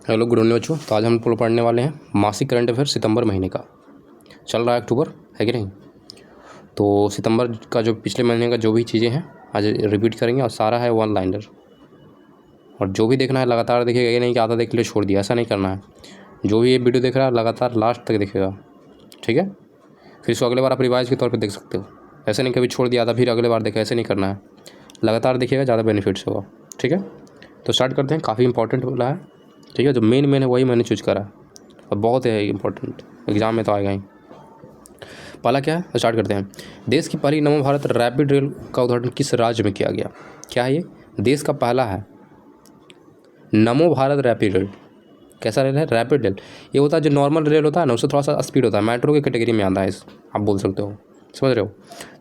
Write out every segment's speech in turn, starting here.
Hello good evening बच्चों। तो आज हम लोग पढ़ने वाले हैं मासिक करंट अफेयर सितंबर महीने का। चल रहा है अक्टूबर, है कि नहीं। तो सितंबर का जो पिछले महीने का जो भी चीज़ें हैं आज रिपीट करेंगे और सारा है वन लाइनर। और जो भी देखना है लगातार देखेगा, ये नहीं कि आधा देख ले छोड़ दिया, ऐसा नहीं करना है। जो भी ये वीडियो देख रहा है लगातार लास्ट तक देखेगा, ठीक है। फिर इसको अगले बार आप रिवाइज के तौर पर देख सकते हो। ऐसे नहीं कभी छोड़ दिया था फिर अगले बार देखा, ऐसे नहीं करना है। लगातार देखिएगा, ज़्यादा बेनिफिट्स होगा, ठीक है। तो स्टार्ट करते हैं। काफ़ी इंपॉर्टेंट वाला है, ठीक है। जो मेन है वही मैंने चूज करा और बहुत है इंपॉर्टेंट, एग्जाम में तो आएगा ही। पहला क्या है, स्टार्ट करते हैं। देश की पहली नमो भारत रैपिड रेल का उद्घाटन किस राज्य में किया गया? क्या है ये? देश का पहला है नमो भारत रैपिड रेल। कैसा रेल है? Rapid rail. ये होता है जो नॉर्मल रेल होता है ना, उससे थोड़ा सा स्पीड होता है, मेट्रो की कैटेगरी में आता है, इस आप बोल सकते हो, समझ रहे हो।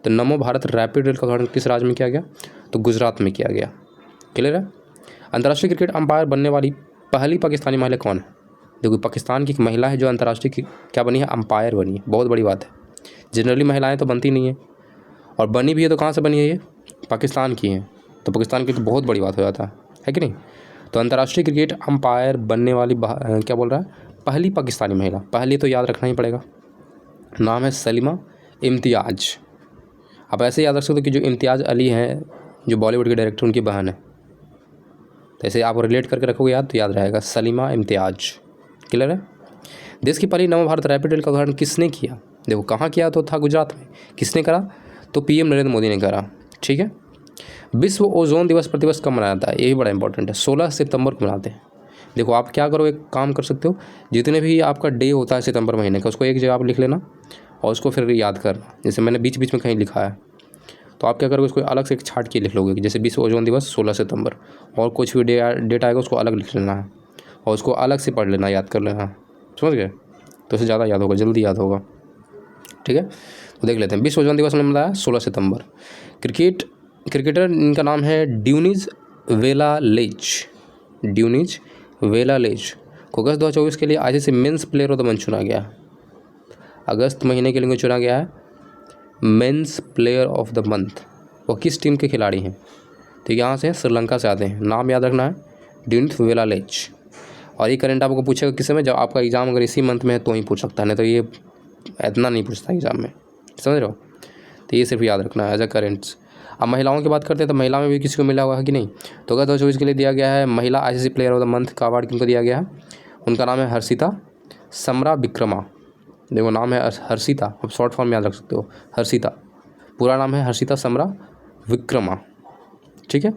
तो नमो भारत रैपिड रेल का उद्घाटन किस राज्य में किया गया? तो गुजरात में किया गया। क्लियर है। अंतर्राष्ट्रीय क्रिकेट अंपायर बनने वाली पहली पाकिस्तानी महिला कौन है? देखो, पाकिस्तान की एक महिला है जो अंतर्राष्ट्रीय क्या बनी है? अंपायर बनी है। बहुत बड़ी बात है। जनरली महिलाएं तो बनती नहीं है, और बनी भी है तो कहाँ से बनी है? ये पाकिस्तान की है। तो पाकिस्तान की तो बहुत बड़ी बात हो जाता है कि नहीं। तो अंतर्राष्ट्रीय क्रिकेट अंपायर बनने वाली क्या बोल रहा है? पहली पाकिस्तानी महिला। पहली तो याद रखना ही पड़ेगा, नाम है सलीमा इम्तियाज़। आप ऐसे याद रख सकते हो कि जो इम्तियाज़ अली हैं, जो बॉलीवुड के डायरेक्टर, उनकी बहन है। तो ऐसे आप रिलेट करके रखोगे याद तो याद रहेगा, सलीमा इम्तियाज़। क्लियर है। देश की पहली नव भारत रैपिड रेल का उद्घाटन किसने किया? देखो, कहाँ किया तो था गुजरात में। किसने करा? तो पीएम नरेंद्र मोदी ने करा, ठीक है। विश्व ओजोन दिवस प्रतिवर्ष कब मनाया जाता है? ये भी बड़ा इंपॉर्टेंट है। 16 सितंबर को मनाते हैं। देखो, आप क्या करो, एक काम कर सकते हो, जितने भी आपका डे होता है सितंबर महीने का, उसको एक जगह आप लिख लेना और उसको फिर याद करना। जैसे मैंने बीच बीच में कहीं लिखा है, तो आप क्या करोगे, उसको अलग से एक छाट के लिख लोगे। जैसे विश्व ओजोन दिवस 16 सितंबर, और कुछ भी डेट आएगा उसको अलग लिख लेना है और उसको अलग से पढ़ लेना, याद कर लेना, समझ गए। तो उससे ज़्यादा याद होगा, जल्दी याद होगा, ठीक है। तो देख लेते हैं। विश्व ओजोन दिवस में मिला 16 सितंबर। क्रिकेटर इनका नाम है ड्यूनिज वेलालेज। ड्यूनिज वेलालेज को अगस्त 2024 के लिए ICC men's player of the month चुना गया। अगस्त महीने के लिए चुना गया है men's player of the month. वो किस टीम के खिलाड़ी हैं? तो यहाँ से श्रीलंका से आते हैं। नाम याद रखना है, ड्यूनिज वेलालेज। और ये करंट आपको पूछेगा किस समय, जब आपका एग्जाम अगर इसी मंथ में है तो ही पूछ सकता है, नहीं तो ये इतना नहीं पूछता एग्जाम में, समझ रहे हो। तो ये सिर्फ याद रखना है एज अ करेंट्स। अब महिलाओं की बात करते हैं तो महिला में भी किसी को मिला हुआ है कि नहीं? तो अगस्त 2024 के लिए दिया गया है महिला ICC player of the month का अवार्ड किनको दिया गया है? उनका नाम है हर्षिता समरा विक्रमा। देखो, नाम है हर्षिता, आप शॉर्ट फॉर्म में याद रख सकते हो, हर्षिता। पूरा नाम है हर्षिता समरा विक्रमा, ठीक है।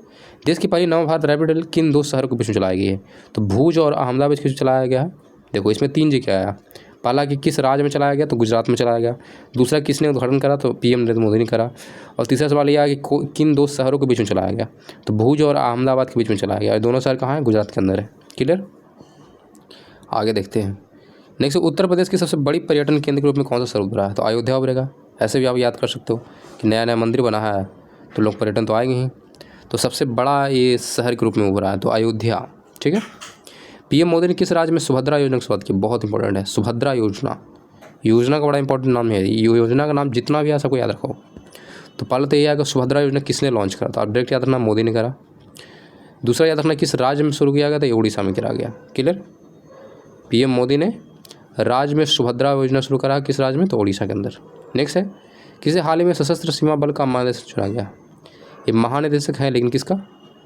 देश की पहली नव भारत रैपिड रेल किन 2 शहरों के बीच में चलाई गई है? तो भुज और अहमदाबाद के बीच चलाया गया है। देखो, इसमें 3 जगह आया। पहला कि किस राज्य में चलाया गया? तो गुजरात में चलाया गया। दूसरा किसने उद्घाटन करा? तो पीएम नरेंद्र मोदी ने करा। और तीसरा सवाल यह है कि किन 2 शहरों के बीच में चलाया गया? तो भुज और अहमदाबाद के बीच में चलाया गया। दोनों शहर कहाँ हैं? गुजरात के अंदर है। क्लियर। आगे देखते हैं। नेक्स्ट, उत्तर प्रदेश की सबसे बड़ी पर्यटन केंद्र के रूप में कौन सा शहर उभरा है? तो अयोध्या उभरेगा। ऐसे भी आप याद कर सकते हो कि नया नया मंदिर बना है तो लोग पर्यटन तो आएंगे ही। तो सबसे बड़ा ये शहर के रूप में उभरा है तो अयोध्या, ठीक है। पीएम मोदी ने किस राज्य में सुभद्रा योजना की शुरुआत की? बहुत इंपॉर्टेंट है, सुभद्रा योजना। योजना का बड़ा इंपॉर्टेंट नाम है। योजना का नाम जितना भी है सबको याद रखो। तो पहले तो ये है कि सुभद्रा योजना किसने लॉन्च करा? तो आप डायरेक्ट याद रखना, मोदी ने करा। दूसरा याद रखना किस राज्य में शुरू किया गया? तो ये उड़ीसा में करा गया। क्लियर। पीएम मोदी ने राज्य में सुभद्रा योजना शुरू करा, किस राज्य में? तो उड़ीसा के अंदर। नेक्स्ट है, किसे हाल ही में सशस्त्र सीमा बल का महानिदेशक चुना गया? ये महानिदेशक है लेकिन किसका?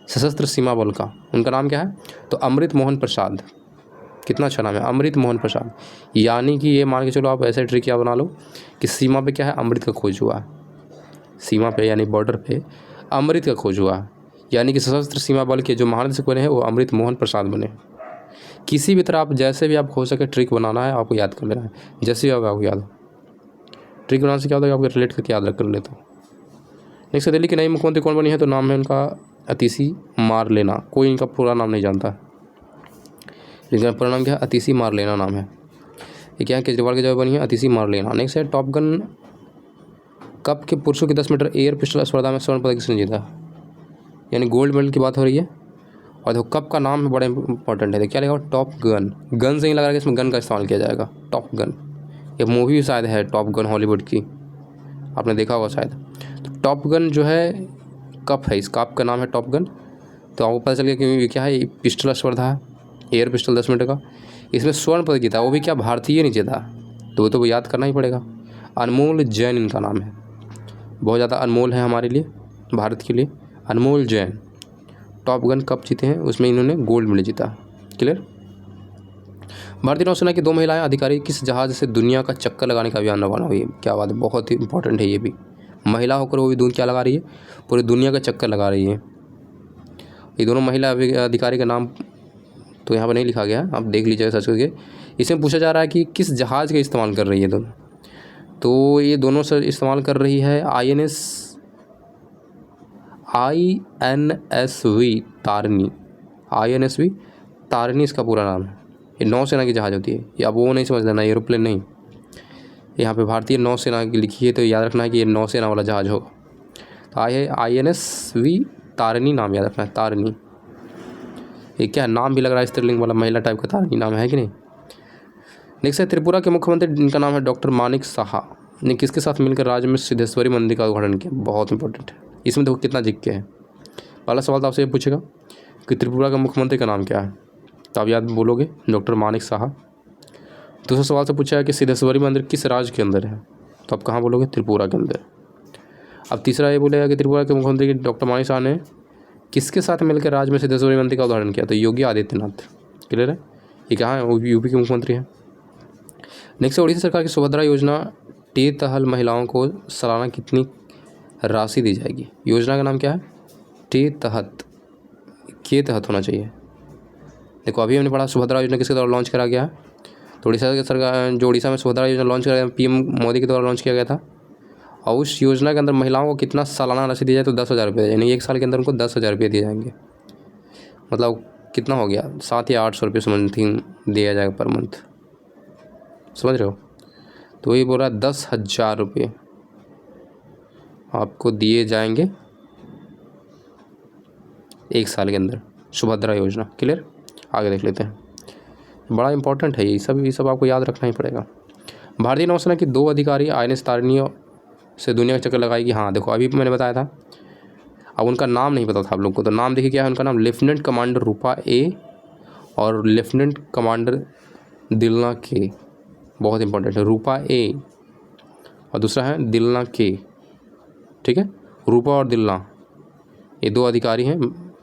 सशस्त्र सीमा बल का। उनका नाम क्या है? तो अमृत मोहन प्रसाद। कितना अच्छा नाम है, अमृत मोहन प्रसाद। यानी कि ये मान के चलो, आप ऐसे ट्रिक क्या बना लो कि सीमा पे क्या है? अमृत का खोज हुआ। सीमा पे यानी बॉर्डर पे अमृत का खोज हुआ, यानी कि सशस्त्र सीमा बल के जो महानिदेशक बने हैं वो अमृत मोहन प्रसाद बने। किसी भी तरह आप जैसे भी आप हो सके ट्रिक बनाना है, आपको याद कर लेना है। जैसे भी आपको याद हो, ट्रिक बनाने से क्या होता है, आपको रिलेट करके याद रख कर लेते हो। नेक्स्ट, दिल्ली की नई मुख्यमंत्री कौन बनी है? तो नाम है उनका अतिशी मारलेना। कोई इनका पूरा नाम नहीं जानता, लेकिन पूरा नाम क्या है? अतिशी मारलेना नाम है। ये क्या है? केजरीवाल की जगह बनी है अतिशी मारलेना। नेक्स्ट है, टॉप गन कप के पुरुषों की 10 मीटर एयर पिस्टल स्पर्धा में स्वर्ण पदक किसने जीता? यानी गोल्ड मेडल की बात हो रही है। और देखो, कप का नाम बड़ा इंपॉर्टेंट है। क्या लिखा? Top gun. गन से ही लगा कि इसमें गन का इस्तेमाल किया जाएगा, टॉप गन। ये मूवी भी शायद है टॉप गन, हॉलीवुड की, आपने देखा होगा शायद। तो टॉप गन जो है कप है, इस कप का नाम है टॉप गन। तो आपको पता चल गया कि ये क्या है? पिस्टल स्पर्धा है, एयर पिस्टल 10 मीटर का। इसमें स्वर्ण पदक जीता, वो भी क्या भारतीय नहीं जीता, तो वो तो याद करना ही पड़ेगा। अनमोल जैन इनका नाम है, बहुत ज़्यादा अनमोल है हमारे लिए, भारत के लिए। अनमोल जैन टॉप गन कप जीते हैं, उसमें इन्होंने गोल्ड मेडल जीता। क्लियर। भारतीय नौसेना की 2 महिलाएं अधिकारी किस जहाज़ से दुनिया का चक्कर लगाने का अभियान रवाना हुई है? क्या बात है, बहुत ही इंपॉर्टेंट है ये भी। महिला होकर वो भी क्या लगा रही है, पूरी दुनिया का चक्कर लगा रही है। ये दोनों महिला अधिकारी का नाम तो यहाँ पर नहीं लिखा गया, आप देख लीजिएगा सर्च करके। इसमें पूछा जा रहा है कि किस जहाज़ का इस्तेमाल कर रही है दोनों, तो ये दोनों से इस्तेमाल कर रही है INSV तारिणी। INSV तारिणी इसका पूरा नाम है। ये नौसेना की जहाज़ होती है, या वो नहीं समझ लेना, एरोप्लेन नहीं। यहाँ पे भारतीय नौसेना की लिखी है, तो याद रखना है कि ये नौसेना वाला जहाज़ होगा। तो INSV तारिणी नाम याद रखना है, तारिणी। ये क्या नाम भी लग रहा है स्त्रीलिंग वाला, महिला टाइप का तारिणी नाम है कि नहीं। नेक्स्ट है त्रिपुरा के मुख्यमंत्री, जिनका नाम है डॉक्टर मानिक साहा, ने किसके साथ मिलकर राज्य में सिद्धेश्वरी मंदिर का उद्घाटन किया? बहुत इंपॉर्टेंट है, इसमें देखो कितना जिक के है। पहला सवाल तो आपसे ये पूछेगा कि त्रिपुरा के मुख्यमंत्री का नाम क्या है, तो आप याद बोलोगे डॉक्टर मानिक साहा। दूसरा सवाल से पूछा है कि सिद्धेश्वरी मंदिर किस राज्य के अंदर है, तो आप कहाँ बोलोगे? त्रिपुरा के अंदर। अब तीसरा ये बोलेगा कि त्रिपुरा के मुख्यमंत्री डॉक्टर मानिक साहा ने किसके साथ मिलकर राज्य में सिद्धेश्वरी मंदिर का उद्घाटन किया, तो योगी आदित्यनाथ। क्लियर है, ये कहाँ है, वो यूपी के मुख्यमंत्री हैं। नेक्स्ट, उड़ीसा सरकार की सुभद्रा योजना टेतहल महिलाओं को सालाना कितनी राशि दी जाएगी? योजना का नाम क्या है? टेतहत, के तहत होना चाहिए। देखो अभी हमने पढ़ा सुभद्रा योजना किसके द्वारा लॉन्च करा गया है, तो उड़ीसा की सरकार, जो उड़ीसा में सुभद्रा योजना लॉन्च करा गया, PM मोदी के द्वारा लॉन्च किया गया था। और उस योजना के अंदर महिलाओं को कितना सालाना राशि दी जाए, तो 10,000 रुपये, यानी 1 साल के अंदर उनको 10,000 रुपये दिए जाएंगे। मतलब कितना हो गया, 700 या 800 रुपये समथिंग दिया जाएगा पर मंथ, समझ रहे हो। तो ये बोल रहा है 10,000 रुपये आपको दिए जाएंगे 1 साल के अंदर, सुभद्रा योजना। क्लियर, आगे देख लेते हैं, बड़ा इंपॉर्टेंट है ये सब आपको याद रखना ही पड़ेगा। भारतीय नौसेना की 2 अधिकारी INS तारिणी से दुनिया का चक्कर लगाएगी। हाँ देखो अभी मैंने बताया था, अब उनका नाम नहीं पता था आप लोग को, तो नाम देखिए क्या है उनका नाम, लेफ्टिनेंट कमांडर रूपा A और लेफ्टिनेंट कमांडर दिलना K। बहुत इंपॉर्टेंट है, रूपा A और दूसरा है दिलना K। ठीक है, रूपा और दिलना ये 2 अधिकारी हैं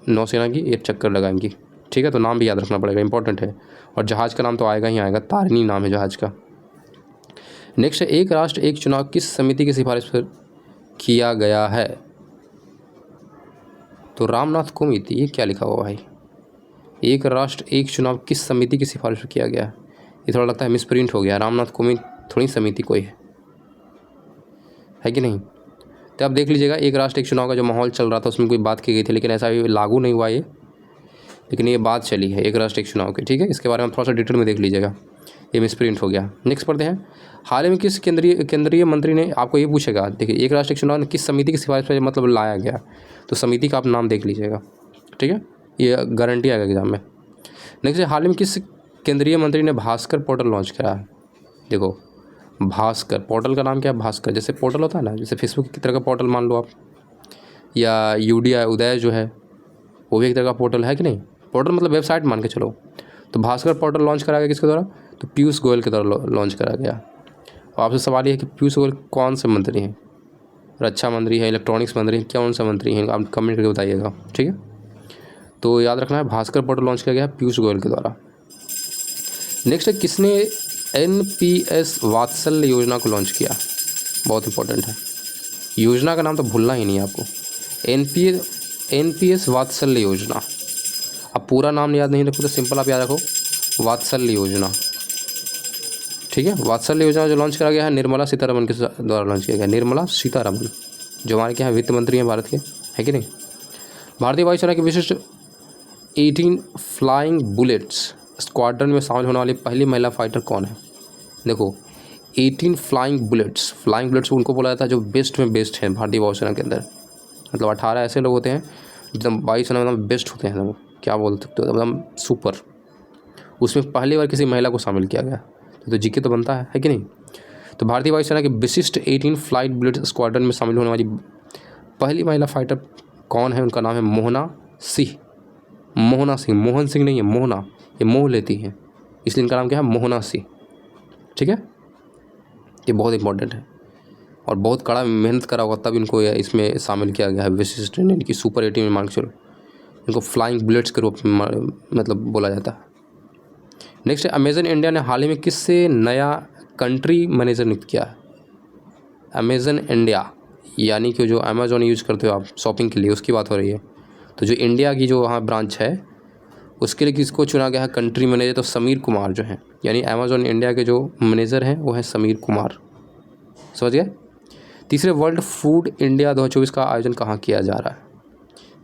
नौसेना की, ये चक्कर लगाएंगी। ठीक है, तो नाम भी याद रखना पड़ेगा, इंपॉर्टेंट है। और जहाज़ का नाम तो आएगा ही आएगा, तारिणी नाम है जहाज़ का। नेक्स्ट है, एक राष्ट्र एक चुनाव किस समिति की सिफारिश पर किया गया है? तो रामनाथ कोविंद। ये क्या लिखा हुआ भाई, एक राष्ट्र एक चुनाव किस समिति की सिफारिश पर किया गया है? ये थोड़ा लगता है मिसप्रिंट हो गया, रामनाथ कोविंद थोड़ी समिति कोई है कि नहीं। तो आप देख लीजिएगा, एक राष्ट्र एक चुनाव का जो माहौल चल रहा था उसमें कोई बात की गई थी, लेकिन ऐसा लागू नहीं हुआ ये, लेकिन ये बात चली है एक राष्ट्र एक चुनाव की। ठीक है, इसके बारे में थोड़ा सा डिटेल में देख लीजिएगा, ये मिसप्रिंट हो गया। नेक्स्ट पढ़ते हैं, हाल ही में किस केंद्रीय मंत्री ने, आपको ये पूछेगा, देखिए एक राष्ट्र एक चुनाव ने किस समिति की सिफारिश पर मतलब लाया गया, तो समिति का आप नाम देख लीजिएगा। ठीक है, ये गारंटी आएगा एग्जाम में। नेक्स्ट है, हाल ही में किस केंद्रीय मंत्री ने भास्कर पोर्टल लॉन्च करा है? देखो भास्कर पोर्टल का नाम क्या है, भास्कर, जैसे पोर्टल होता है ना, जैसे फेसबुक की तरह का पोर्टल मान लो आप, या UDI उदय जो है वो भी एक तरह का पोर्टल है कि नहीं। पोर्टल मतलब वेबसाइट मान के चलो। तो भास्कर पोर्टल लॉन्च करा गया किसके द्वारा, तो पीयूष गोयल के द्वारा लॉन्च करा गया। और आपसे सवाल ये है कि पीयूष गोयल कौन से मंत्री हैं, रक्षा मंत्री है, इलेक्ट्रॉनिक्स मंत्री हैं, कौन सा मंत्री हैं, आप कमेंट करके बताइएगा। ठीक है, तो याद रखना है भास्कर पोर्टल लॉन्च किया गया पीयूष गोयल के द्वारा। नेक्स्ट है, किसने NPS वात्सल्य योजना को लॉन्च किया? बहुत इंपॉर्टेंट है, योजना का नाम तो भूलना ही नहीं है आपको, NPS वात्सल्य योजना। अब पूरा नाम याद नहीं रखो तो सिंपल आप याद रखो वात्सल्य योजना। ठीक है, वात्सल्य योजना जो लॉन्च करा गया है निर्मला सीतारमण के द्वारा लॉन्च किया गया, निर्मला सीतारमण जो हमारे क्या है वित्त मंत्री हैं भारत के, है कि नहीं। भारतीय वायुसेना की विशिष्ट 18 फ्लाइंग बुलेट्स स्क्वाड्रन में शामिल होने वाली पहली महिला फाइटर कौन है? देखो 18 फ्लाइंग बुलेट्स उनको बोला जाता है जो बेस्ट में बेस्ट हैं भारतीय वायुसेना के अंदर। मतलब 18 ऐसे लोग होते हैं एकदम वायुसेना में एकदम बेस्ट होते हैं, मतलब क्या बोल सकते हो एकदम सुपर, उसमें पहली बार किसी महिला को शामिल किया गया, तो जीके तो बनता है कि नहीं। तो भारतीय वायुसेना के विशिष्ट 18 फ्लाइट बुलेट स्क्वाड्रन में शामिल होने वाली पहली महिला फाइटर कौन है? उनका नाम है मोहना सिंह। मोहन सिंह नहीं है, मोहना ये मोह लेती हैं, इसलिए इनका नाम क्या है, मोहनासी। ठीक है, ये बहुत इंपॉर्टेंट है और बहुत कड़ा मेहनत करा होगा तब इनको इसमें शामिल किया गया है। विशिष्ट ट्रेन इनकी सुपर 18 में मान के चलो, इनको फ्लाइंग बुलेट्स के रूप में मतलब बोला जाता है। नेक्स्ट है, अमेजन इंडिया ने हाल ही में किससे नया कंट्री मैनेजर नियुक्त किया है? अमेजन इंडिया यानी कि जो अमेजोन यूज़ करते हो आप शॉपिंग के लिए, उसकी बात हो रही है। तो जो इंडिया की जो वहाँ ब्रांच है उसके लिए किसको चुना गया है कंट्री मैनेजर? तो समीर कुमार जो हैं, यानी अमेजोन इंडिया के जो मैनेजर हैं वो है समीर कुमार। समझ गए? तीसरे वर्ल्ड फूड इंडिया 2024 का आयोजन कहाँ किया जा रहा है?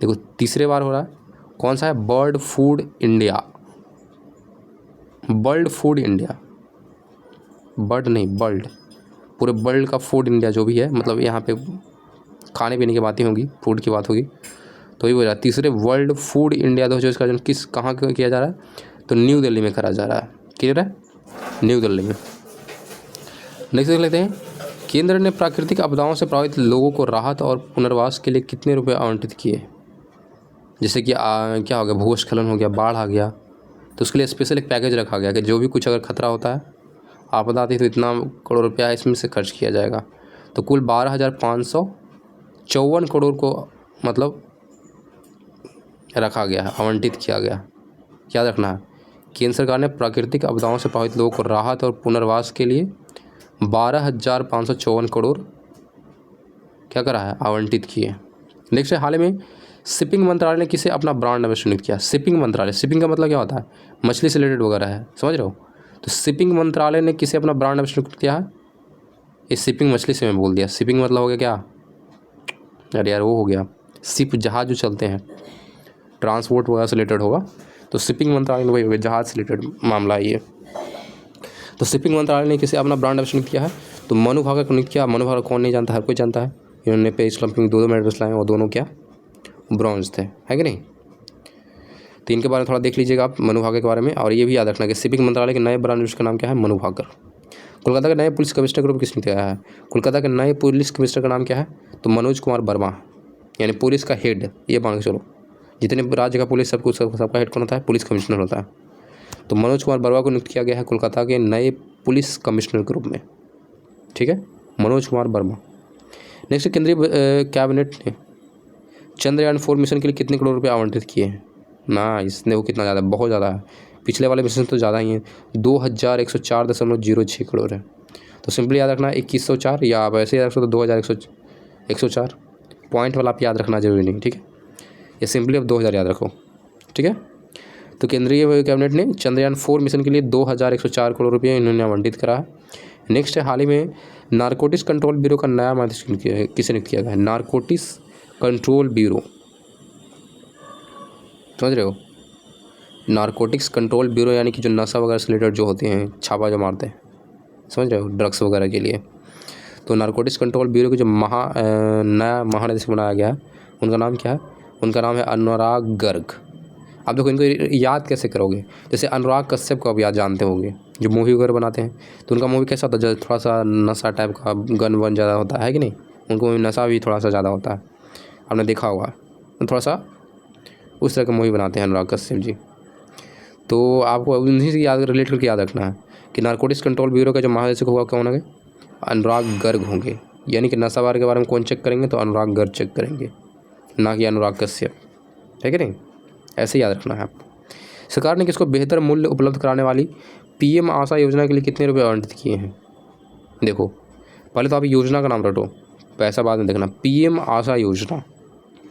देखो तीसरे बार हो रहा है। कौन सा है? Bird food India. Bird food India, bird नहीं बर्ड, पूरे वर्ल्ड का फूड इंडिया जो भी है, मतलब यहाँ पे खाने पीने की बातें होगी, फूड की बात होगी, तो ये बोला तीसरे वर्ल्ड फूड इंडिया 2024 का आयोजन किस कहाँ किया जा रहा है? तो न्यू दिल्ली में करा जा रहा है। क्लियर है? न्यू दिल्ली में। नेक्स्ट देख लेते हैं, केंद्र ने प्राकृतिक आपदाओं से प्रभावित लोगों को राहत और पुनर्वास के लिए कितने रुपए आवंटित किए? जैसे कि क्या हो गया, भूस्खलन हो गया, बाढ़ आ गया, तो उसके लिए स्पेशल एक पैकेज रखा गया कि जो भी कुछ अगर खतरा होता है, आपदा आती है, तो इतना करोड़ रुपया इसमें से खर्च किया जाएगा। तो कुल 12,554 करोड़ को मतलब रखा गया है, आवंटित किया गया। याद रखना है, केंद्र सरकार ने प्राकृतिक आपदाओं से प्रभावित लोगों को राहत और पुनर्वास के लिए 12,554 करोड़ क्या करा है, आवंटित किए। नेक्स्ट है, हाल ही में शिपिंग मंत्रालय ने किसे अपना ब्रांड एम्बेसडर नियुक्त किया? शिपिंग मंत्रालय, शिपिंग का मतलब क्या होता है? मछली से रिलेटेड वगैरह है, समझ रहे हो? तो शिपिंग मंत्रालय ने किसे अपना ब्रांड एम्बेसडर नियुक्त किया है? ये शिपिंग मछली से मैं बोल दिया, शिपिंग मतलब हो गया क्या, अरे यार वो हो गया शिप, जहाज जो चलते हैं, ट्रांसपोर्ट वगैरह से रिलेटेड होगा, तो शिपिंग मंत्रालय में वही हो गया, जहाज से रिलेटेड मामला है ये। तो शिपिंग मंत्रालय ने किसे अपना ब्रांड एम्बेसडर नियुक्त किया है? तो मनु भाकर को नियुक्त किया। मनु भाकर कौन नहीं जानता, हर कोई जानता है। इन्होंने पेरिस ओलंपिक में 2 मेडल्स लाए और दोनों क्या, ब्रॉन्ज थे, है कि नहीं? तो इनके बारे में थोड़ा देख लीजिएगा आप, मनु भाकर के बारे में। और ये भी याद रखना कि शिपिंग मंत्रालय के नए ब्रांड एम्बेसडर का नाम क्या है, मनु भाकर। कोलकाता के नए पुलिस कमिश्नर के रूप में किसने किया है? कोलकाता के नए पुलिस कमिश्नर का नाम क्या है? तो मनोज कुमार वर्मा, यानी पुलिस का हेड, ये मान के चलो, जितने राज्य का पुलिस सबका हेड कौन होता है? पुलिस कमिश्नर होता है। तो मनोज कुमार वर्मा को नियुक्त किया गया है कोलकाता के नए पुलिस कमिश्नर के रूप में। ठीक है, मनोज कुमार वर्मा। नेक्स्ट, केंद्रीय कैबिनेट ने चंद्रयान 4 मिशन के लिए कितने करोड़ रुपए आवंटित किए हैं? ना इसने वो कितना ज़्यादा, बहुत ज़्यादा है, पिछले वाले मिशन तो ज़्यादा ही है, 2104.06 करोड़ है। तो सिंपली याद रखना 2104, या आप ऐसे याद रख सकते 2104, पॉइंट वाला आप याद रखना जरूरी नहीं। ठीक है, या सिंपली अब 2000 याद रखो। ठीक है, तो केंद्रीय कैबिनेट ने चंद्रयान 4 मिशन के लिए 2104 करोड़ रुपये इन्होंने आवंटित करा है। नेक्स्ट है, हाल ही में नारकोटिक्स कंट्रोल ब्यूरो का नया महानिदेशक किसे नियुक्त किया गया है? नारकोटिक्स कंट्रोल ब्यूरो, समझ रहे हो? नारकोटिक्स कंट्रोल ब्यूरो यानी कि जो नशा वगैरह से रिलेटेड जो होते हैं, छापा जो मारते हैं, समझ रहे हो, ड्रग्स वगैरह के लिए। तो नारकोटिक्स कंट्रोल ब्यूरो के जो नया महानिदेशक बनाया गया है, उनका नाम क्या है? उनका नाम है अनुराग गर्ग। आप देखो इनको याद कैसे करोगे? जैसे अनुराग कश्यप को आप याद जानते होंगे, जो मूवी वगैरह बनाते हैं, तो उनका मूवी कैसा होता है? थोड़ा सा नशा टाइप का, गन वन ज़्यादा होता है कि नहीं? उनको मूवी नशा भी थोड़ा सा ज़्यादा होता है, आपने देखा होगा, तो थोड़ा सा उस तरह का मूवी बनाते हैं अनुराग कश्यप जी। तो आपको उन्हीं से याद रिलेट करके याद रखना है कि नारकोटिक्स कंट्रोल ब्यूरो का जो महानिदेशक होगा कौन होंगे? अनुराग गर्ग होंगे। यानी कि नशा बार के बारे में कौन चेक करेंगे? तो अनुराग गर्ग चेक करेंगे, ना कि अनुराग कश्यप, है कि नहीं? ऐसे याद रखना है आप। सरकार ने किसको बेहतर मूल्य उपलब्ध कराने वाली पीएम आशा योजना के लिए कितने रुपए आवंटित किए हैं? देखो पहले तो आप योजना का नाम रटो, पैसा बाद में देखना। पीएम आशा योजना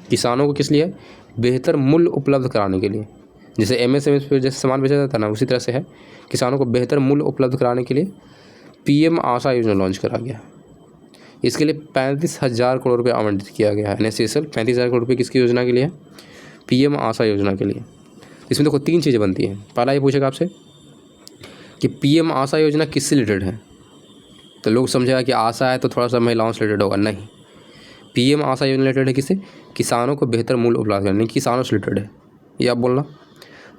किसानों को किस लिए? बेहतर मूल्य उपलब्ध कराने के लिए। जैसे एमएसएमई पे जैसे सामान बेचा जाता है ना, उसी तरह से है, किसानों को बेहतर मूल्य उपलब्ध कराने के लिए पीएम आशा योजना लॉन्च करा गया। इसके लिए 35,000 करोड़ रुपये आवंटित किया गया है। एनएसएसएल 35,000 करोड़ रुपये किसकी योजना के लिए? पीएम आशा योजना के लिए। इसमें देखो 3 चीज़ें बनती हैं। पहला ये पूछेगा आपसे कि पीएम आशा योजना किससे रिलेटेड है, तो लोग समझेगा कि आशा है तो थोड़ा सा महिलाओं से रिलेटेड होगा। नहीं, पीएम आशा योजना रिलेटेड है किससे? किसानों को बेहतर मूल्य उपलब्ध करने, किसानों से रिलेटेड है, ये आप बोलना।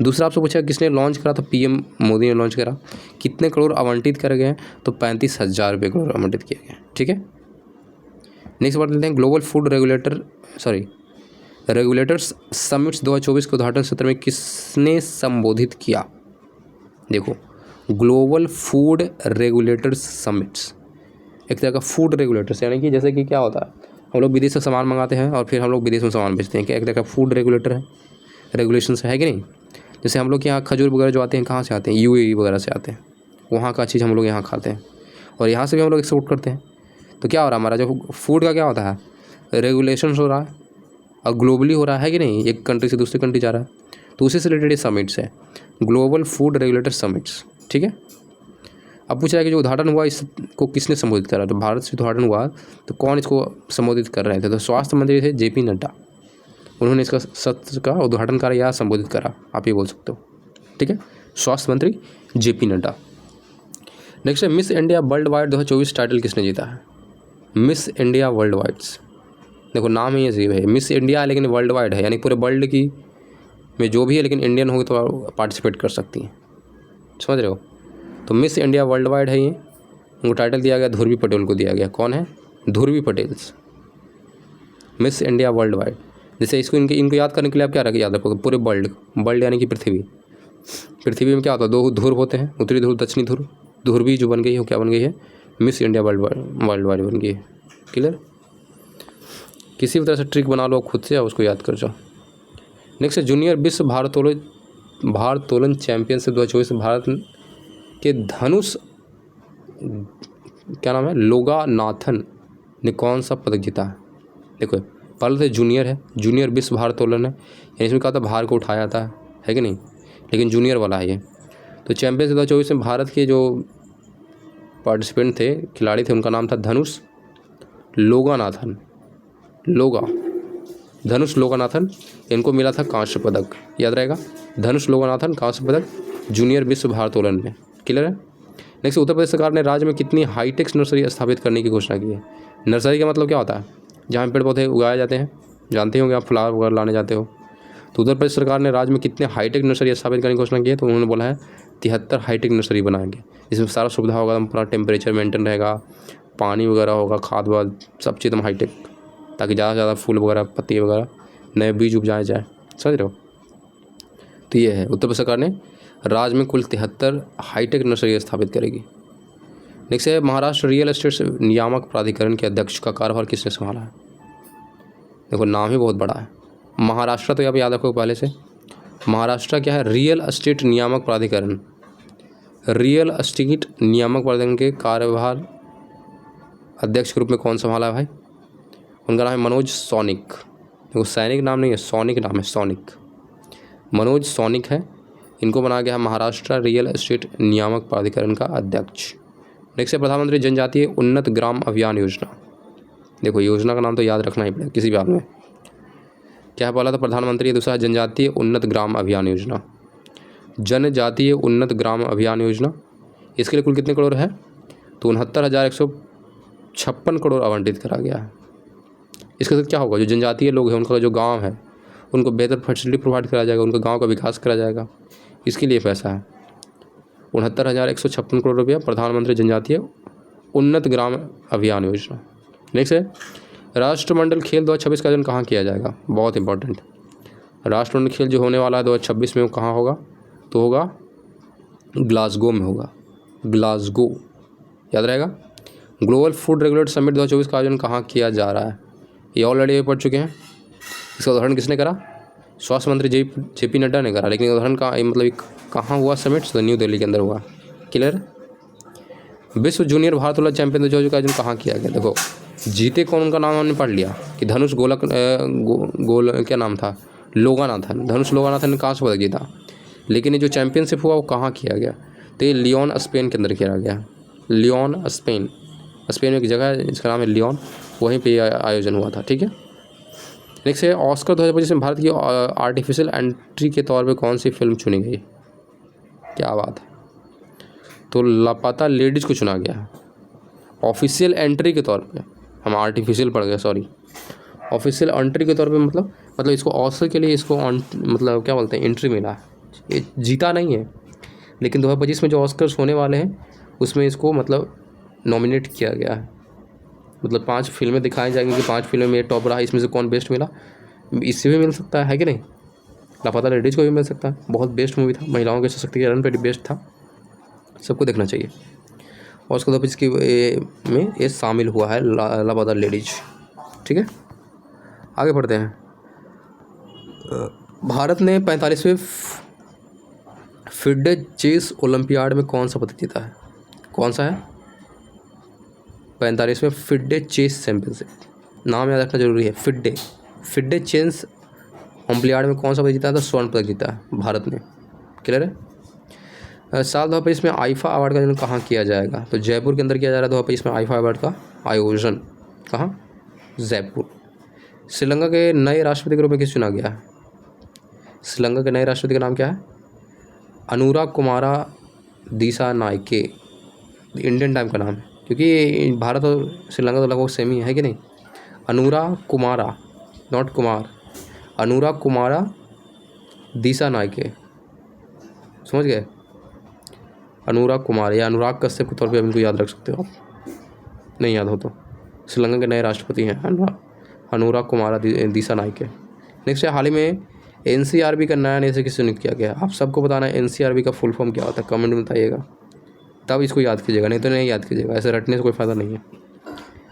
दूसरा आपसे पूछा किसने लॉन्च करा, तो पीएम मोदी ने लॉन्च करा। कितने करोड़ आवंटित कर गए हैं? तो 35,000 करोड़ आवंटित किए गए। ठीक है, नेक्स्ट बात लेते हैं, ग्लोबल फूड रेगुलेटर्स समिट्स 2024 के उद्घाटन सत्र में किसने संबोधित किया? देखो, ग्लोबल फूड रेगुलेटर्स समिट्स, एक तरह का फूड रेगुलेटर्स, यानी कि जैसे कि क्या होता है, हम लोग विदेश से सामान मंगाते हैं और फिर हम लोग विदेश में सामान बेचते हैं, क्या एक तरह का फूड रेगुलेटर है, रेगुलेशंस है कि नहीं। जैसे हम लोग के यहाँ खजूर वगैरह जो आते हैं कहाँ से आते हैं, यूएई वगैरह से आते हैं, वहाँ का चीज़ हम लोग यहाँ खाते हैं और यहाँ से भी हम लोग एक्सपोर्ट करते हैं। तो क्या हो रहा है, हमारा जो फूड का क्या होता है, रेगुलेशंस हो रहा है और ग्लोबली हो रहा है कि नहीं, एक कंट्री से दूसरी कंट्री जा रहा है। तो उसी से रिलेटेड समिट्स है, ग्लोबल फूड रेगुलेटर समिट्स, ठीक है। अब पूछ रहा है कि जो उद्घाटन हुआ इसको किसने संबोधित करा, तो भारत से उद्घाटन हुआ तो कौन इसको संबोधित कर रहे थे, तो स्वास्थ्य मंत्री थे जेपी नड्डा, उन्होंने इसका सत्र का उद्घाटन करा या संबोधित करा, आप ये बोल सकते हो, ठीक है, स्वास्थ्य मंत्री जेपी नड्डा। नेक्स्ट है miss India worldwide wide 2024 title किसने जीता है, मिस इंडिया वर्ल्ड वाइड्स, देखो नाम ही अजीब है, मिस इंडिया लेकिन वर्ल्ड वाइड है, यानी पूरे वर्ल्ड की में जो भी है, लेकिन इंडियन होगी तो पार्टिसिपेट कर सकती हैं, समझ रहे हो। तो मिस इंडिया वर्ल्ड वाइड है ये, उनको टाइटल दिया गया ध्रुवी पटेल को दिया गया, कौन है, Dhruvi Patel, Miss India worldwide वाइड। जैसे इसको इनको याद करने के लिए आप क्या याद रखोगे, पूरे वर्ल्ड यानी कि पृथ्वी में क्या होता है, दो ध्रुव होते हैं, उत्तरी ध्रुव दक्षिणी ध्रुव, ध्रुवी जो बन गई है क्या बन गई है, मिस इंडिया वर्ल्ड वाइड बन गई है, क्लियर। किसी भी तरह से ट्रिक बना लो खुद से और उसको याद कर जाओ। नेक्स्ट है जूनियर विश्व भारोत्तोलन चैंपियनशिप 2024 भारत के धनुष क्या नाम है, लोगानाथन ने कौन सा पदक जीता है। देखो पहले तो जूनियर है, जूनियर विश्व भारोत्तोलन है, यानी इसमें कहा था भार को उठाया जाता है कि नहीं, लेकिन जूनियर वाला है ये। तो चैंपियनशिप 2024 में भारत के जो पार्टिसिपेंट थे, खिलाड़ी थे, उनका नाम था धनुष लोगानाथन, धनुष लोगानाथन, इनको मिला था कांस्य पदक, याद रहेगा, धनुष लोगानाथन कांस्य पदक जूनियर विश्व भारोत्तोलन में, क्लियर है। नेक्स्ट, उत्तर प्रदेश सरकार ने राज्य में कितनी हाईटेक नर्सरी स्थापित करने की घोषणा की है। नर्सरी का मतलब क्या होता है, जहाँ पेड़ पौधे उगाए जाते हैं, जानते होंगे आप, फ्लावर वगैरह लाने जाते हो। तो उत्तर प्रदेश सरकार ने राज्य में कितने हाईटेक नर्सरी स्थापित करने की घोषणा की है, तो उन्होंने बोला है 73 हाईटेक नर्सरी बनाएंगे, जिसमें सारा सुविधा होगा, पूरा टेम्परेचर मेंटेन रहेगा, पानी वगैरह होगा, खाद वाद सब चीज़ एकदम हाईटेक, ताकि ज़्यादा से ज़्यादा फूल वगैरह पत्ती वगैरह नए बीज उपजाए जाए, समझ रहे हो। तो ये है, उत्तर प्रदेश सरकार ने राज्य में कुल 73 हाईटेक नर्सरी स्थापित करेगी। नेक्स्ट है महाराष्ट्र रियल एस्टेट नियामक प्राधिकरण के अध्यक्ष का कार्यभार किसने संभाला है। देखो नाम ही बहुत बड़ा है, महाराष्ट्र तो आप याद रखो पहले से, महाराष्ट्र क्या है, रियल एस्टेट नियामक प्राधिकरण, रियल एस्टेट नियामक प्राधिकरण के कार्यभार अध्यक्ष के रूप में कौन संभाला है भाई, उनका नाम है मनोज सौनिक। देखो सैनिक नाम नहीं है, सौनिक नाम है, सौनिक, मनोज सौनिक है, इनको बनाया गया है महाराष्ट्र रियल एस्टेट नियामक प्राधिकरण का अध्यक्ष। नेक्स्ट है प्रधानमंत्री जनजातीय उन्नत ग्राम अभियान योजना। देखो योजना का नाम तो याद रखना ही पड़ेगा किसी भी हाल में, क्या बोला था, प्रधानमंत्री, दूसरा जनजातीय उन्नत ग्राम अभियान योजना, जनजातीय उन्नत ग्राम अभियान योजना। इसके लिए कुल कितने करोड़ है, तो 69,156 करोड़ आवंटित करा गया है। इसके साथ क्या होगा, जो जनजातीय लोग हैं उनका जो गांव है उनको बेहतर फैसिलिटी प्रोवाइड कराया जाएगा, उनका गांव का विकास करा जाएगा, इसके लिए पैसा है 69,156 करोड़ रुपया, प्रधानमंत्री जनजातीय उन्नत ग्राम अभियान योजना। नेक्स्ट है राष्ट्रमंडल खेल 2026 का आयोजन कहाँ किया जाएगा, बहुत इंपॉर्टेंट, राष्ट्रमंडल खेल जो होने वाला है 2026 में वो कहाँ होगा, तो होगा ग्लासगो में होगा, ग्लासगो, याद रहेगा। ग्लोबल फूड रेगुलेटर समिट 2024 का आयोजन कहाँ किया जा रहा है, ये ऑलरेडी पढ़ चुके हैं। इसका उदाहरण किसने करा, स्वास्थ्य मंत्री जेपी नड्डा ने करा, लेकिन उदाहरण का मतलब कहाँ हुआ समिट, तो न्यू दिल्ली के अंदर हुआ, क्लियर। विश्व जूनियर भारोत्तोलन चैंपियन 2024 का आयोजन कहाँ किया गया, देखो जीते कौन, उनका नाम हमने पढ़ लिया कि धनुष क्या नाम था, लोगानाथन, धनुष लोगानाथन ने कहाँ से पदक जीता, लेकिन ये जो चैंपियनशिप हुआ वो कहाँ किया गया, तो ये लियोन स्पेन के अंदर किया गया, लियोन स्पेन में एक जगह है जिसका नाम है लियोन, वहीं पे आयोजन हुआ था, ठीक है। नेक्स्ट है ऑस्कर 2025 में भारत की आर्टिफिशियल एंट्री के तौर पे कौन सी फिल्म चुनी गई, क्या बात है, तो लापता लेडीज़ को चुना गया है ऑफिशियल एंट्री के तौर पे, हम आर्टिफिशियल पढ़ गए, सॉरी, ऑफिशियल एंट्री के तौर पे, मतलब इसको ऑस्कर के लिए इसको मतलब क्या बोलते हैं, एंट्री मिला है, ये जीता नहीं है, लेकिन 2025 में जो ऑस्कर्स होने वाले हैं उसमें इसको मतलब नॉमिनेट किया गया है, मतलब 5 फिल्में दिखाई जाएंगी कि 5 फिल्में में टॉप रहा, इसमें से कौन बेस्ट मिला, इससे भी मिल सकता है कि नहीं, लापता लेडीज़ को भी मिल सकता है, बहुत बेस्ट मूवी था, महिलाओं के सशक्तिकरण पर बेस्ट था, सबको देखना चाहिए। और उसके बाद इसकी में ये शामिल हुआ है लव अदर लेडीज। ठीक है, आगे बढ़ते हैं। भारत ने 45वें फिडे चेस ओलंपियाड में कौन सा पदक जीता है? कौन सा है? 45वें फिडे चेस चैंपियनशिप, नाम याद रखना जरूरी है। फिडे चेस ओलंपियाड में कौन सा पदक जीता है? तो स्वर्ण पदक जीता है भारत ने। क्लियर है। साल 2025 में आईफा अवार्ड का आयोजन कहाँ किया जाएगा? तो जयपुर के अंदर किया जा रहा है 2025 में आईफा अवार्ड का आयोजन। कहाँ? जयपुर। श्रीलंका के नए राष्ट्रपति के रूप में किस चुना गया है? श्रीलंका के नए राष्ट्रपति का नाम क्या है? अनुराग कुमारा दिसानायके। इंडियन टाइम का नाम है, क्योंकि भारत और श्रीलंका तो लगभग सेम ही है कि नहीं। अनुराग कुमारा, नॉट कुमार, अनुराग कुमारा दिसानायके, समझ गए? अनुराग कुमार या अनुराग कश्यप के तौर पे इनको याद रख सकते हो आप, नहीं याद हो तो। श्रीलंका के नए राष्ट्रपति हैं अनुराग कुमारा दिसानायके। नेक्स्ट है, हाल ही में एनसीआरबी का नया निदेशक किससे नियुक्त किया गया? आप सबको बताना है एनसीआरबी का फुल फॉर्म क्या होता है, कमेंट में बताइएगा, तब इसको याद कीजिएगा, नहीं तो नहीं याद कीजिएगा, ऐसे रटने से कोई फ़ायदा नहीं है।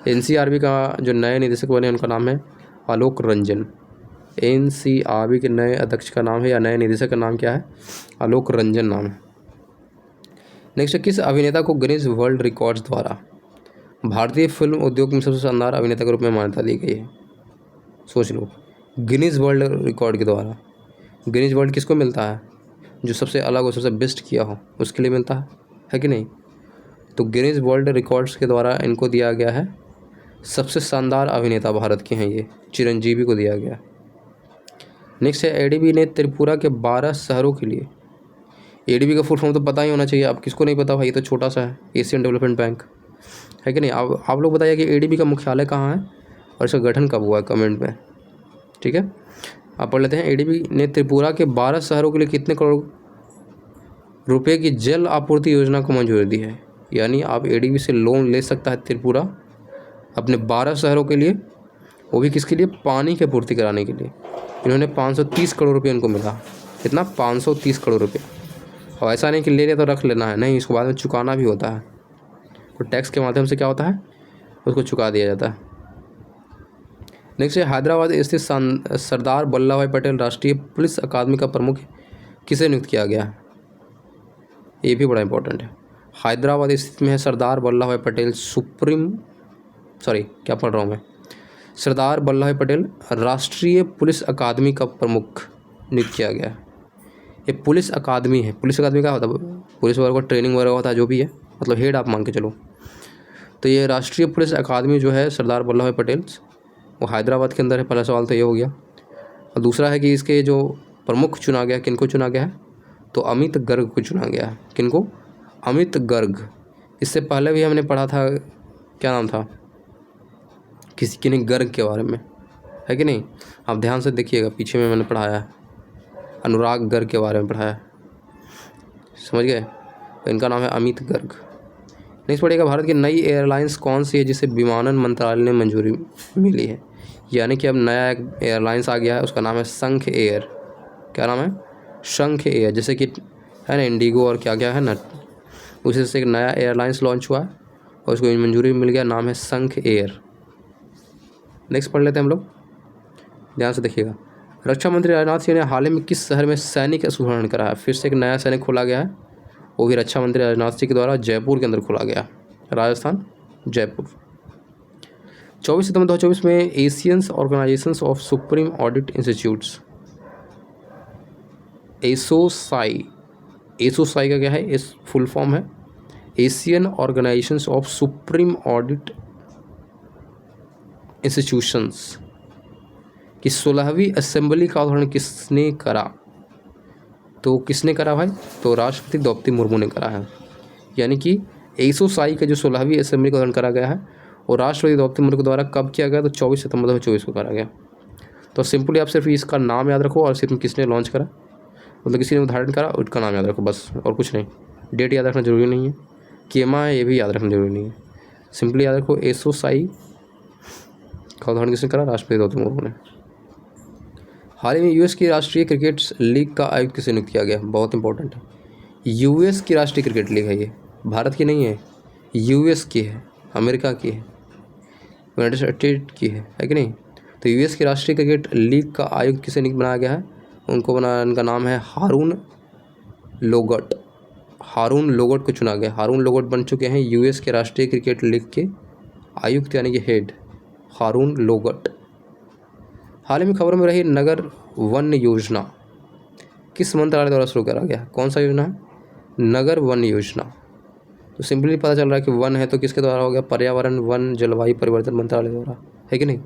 एनसीआरबी का जो नए निदेशक बने उनका नाम है आलोक रंजन। एनसीआरबी के नए अध्यक्ष का नाम है या नए निदेशक का नाम क्या है? आलोक रंजन नाम है। नेक्स्ट है, किस अभिनेता को गिनीज वर्ल्ड रिकॉर्ड्स द्वारा भारतीय फिल्म उद्योग में सबसे शानदार अभिनेता के रूप में मान्यता दी गई है? सोच लो, गिनीज वर्ल्ड रिकॉर्ड के द्वारा। गिनीज वर्ल्ड किसको मिलता है? जो सबसे अलग हो, सबसे बेस्ट किया हो, उसके लिए मिलता है कि नहीं? तो गिनीज वर्ल्ड रिकॉर्ड्स के द्वारा इनको दिया गया है सबसे शानदार अभिनेता भारत के हैं ये, चिरंजीवी को दिया गया। नेक्स्ट है, एडीबी ने त्रिपुरा के 12 शहरों के लिए, एडीबी का फुल फॉर्म तो पता ही होना चाहिए, आप किसको नहीं पता भाई, ये तो छोटा सा है, एशियन डेवलपमेंट बैंक है कि नहीं। आप लोग बताइए कि एडीबी का मुख्यालय कहाँ है और इसका गठन कब हुआ है, कमेंट में। ठीक है, आप पढ़ लेते हैं। एडीबी ने त्रिपुरा के 12 शहरों के लिए कितने करोड़ रुपए की जल आपूर्ति योजना को मंजूरी दी है? यानी आप एडीबी से लोन ले सकता है त्रिपुरा अपने 12 शहरों के लिए, वो भी किसके लिए? पानी की आपूर्ति कराने के लिए। इन्होंने 530 करोड़ रुपये इनको मिला। कितना? 530 करोड़ रुपये। और ऐसा नहीं कि ले तो रख लेना है, नहीं, इसको बाद में चुकाना भी होता है। तो टैक्स के माध्यम से क्या होता है, उसको चुका दिया जाता है। नेक्स्ट है, हैदराबाद स्थित सरदार वल्लभ भाई पटेल राष्ट्रीय पुलिस अकादमी का प्रमुख किसे नियुक्त किया गया है? ये भी बड़ा इंपॉर्टेंट है। हैदराबाद स्थित में है सरदार वल्लभ भाई पटेल सरदार वल्लभ भाई पटेल राष्ट्रीय पुलिस अकादमी का प्रमुख नियुक्त किया गया है। ये पुलिस अकादमी है। पुलिस अकादमी क्या होता है? पुलिस वगैरह को ट्रेनिंग वगैरह होता है, जो भी है, मतलब हेड आप मान के चलो। तो ये राष्ट्रीय पुलिस अकादमी जो है सरदार वल्लभ भाई पटेल, वो हैदराबाद के अंदर है। पहला सवाल तो ये हो गया। और दूसरा है कि इसके जो प्रमुख चुना गया, किनको चुना गया है? तो अमित गर्ग को चुना गया है। किनको? अमित गर्ग। इससे पहले भी हमने पढ़ा था, क्या नाम था, किन्हीं गर्ग के बारे में, है कि नहीं? आप ध्यान से देखिएगा, पीछे में मैंने पढ़ाया है, अनुराग गर्ग के बारे में पढ़ाया है, समझ गए? तो इनका नाम है अमित गर्ग। नेक्स्ट पढ़िएगा, भारत की नई एयरलाइंस कौन सी है जिसे विमानन मंत्रालय ने मंजूरी मिली है? यानी कि अब नया एक एयरलाइंस आ गया है, उसका नाम है शंख एयर। क्या नाम है? शंख एयर। जैसे कि है ना इंडिगो और क्या क्या है ना, उसी से एक नया एयरलाइंस लॉन्च हुआ है और उसको मंजूरी मिल गया, नाम है शंख एयर। नेक्स्ट पढ़ लेते हैं हम लोग, ध्यान से देखिएगा। रक्षा मंत्री राजनाथ सिंह ने हाल ही में किस शहर में सैनिक सुधारण कराया? फिर से एक नया सैनिक खोला गया है, वो भी रक्षा मंत्री राजनाथ सिंह के द्वारा जयपुर के अंदर खोला गया, राजस्थान, जयपुर। 24 सितंबर 2024 में Asian organisations of supreme audit institutes, ASOSAI का क्या है? इस फुल फॉर्म है Asian organisations of supreme audit institutions की 16वीं असेंबली का उद्घाटन किसने करा? तो किसने करा भाई? तो राष्ट्रपति द्रौपदी मुर्मू ने करा है। यानी कि एसोसाई का जो 16वीं असेंबली का उद्घाटन करा गया है और राष्ट्रपति द्रौपदी मुर्मू के द्वारा कब किया गया? तो 24 सितंबर 2024 को करा गया। तो सिंपली आप सिर्फ इसका नाम याद रखो और सिर्फ किसने लॉन्च करा, मतलब किसी ने उद्घाटन करा, उसका नाम याद रखो बस, और कुछ नहीं। डेट याद रखना जरूरी नहीं है, केमा है ये भी याद रखना जरूरी नहीं है, सिंपली याद रखो एसोसाई का उद्घाटन किसने करा? राष्ट्रपति द्रौपदी मुर्मू ने। हाल ही में यूएस की राष्ट्रीय क्रिकेट लीग का आयुक्त किसे नियुक्त किया गया? बहुत इंपॉर्टेंट है। यूएस की राष्ट्रीय क्रिकेट लीग है ये, भारत की नहीं है, यूएस की है, अमेरिका की है, यूनाइटेड स्टेट की है कि नहीं। तो यूएस की राष्ट्रीय क्रिकेट लीग का आयुक्त किसे नियुक्त बनाया गया है, उनका नाम है हारून लोगट। हारून लोगट को चुना गया। हारून लोगट बन चुके हैं यूएस के राष्ट्रीय क्रिकेट लीग के आयुक्त यानी कि हेड, हारून लोगट। हाल ही में खबरों में रही नगर वन योजना किस मंत्रालय द्वारा शुरू करा गया, कौन सा योजना है, नगर वन योजना। तो सिंपली पता चल रहा है कि वन है तो किसके द्वारा हो गया, पर्यावरण वन जलवायु परिवर्तन मंत्रालय द्वारा, है कि नहीं।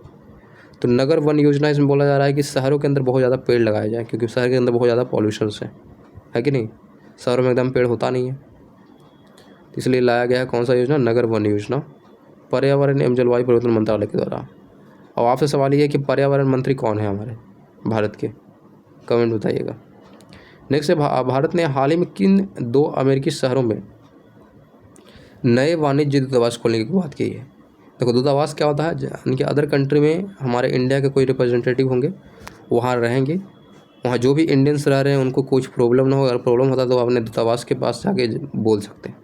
तो नगर वन योजना इसमें बोला जा रहा है कि शहरों के अंदर बहुत ज़्यादा पेड़ लगाए जाएँ, क्योंकि शहर के अंदर बहुत ज़्यादा पॉल्यूशंस है कि नहीं, शहरों में एकदम पेड़ होता नहीं है, तो इसलिए लाया गया है कौन सा योजना, नगर वन योजना, पर्यावरण एवं जलवायु परिवर्तन मंत्रालय के द्वारा। और आपसे सवाल ये है कि पर्यावरण मंत्री कौन है हमारे भारत के, कमेंट बताइएगा। नेक्स्ट है भारत ने हाल ही में किन 2 अमेरिकी शहरों में नए वाणिज्य दूतावास खोलने की बात की है। देखो दूतावास क्या होता है, यानी कि अदर कंट्री में हमारे इंडिया के कोई रिप्रेजेंटेटिव होंगे, वहाँ रहेंगे, वहाँ जो भी इंडियंस रह रहे हैं उनको कुछ प्रॉब्लम ना हो, अगर प्रॉब्लम होता है तो अपने दूतावास के पास जाके बोल सकते हैं,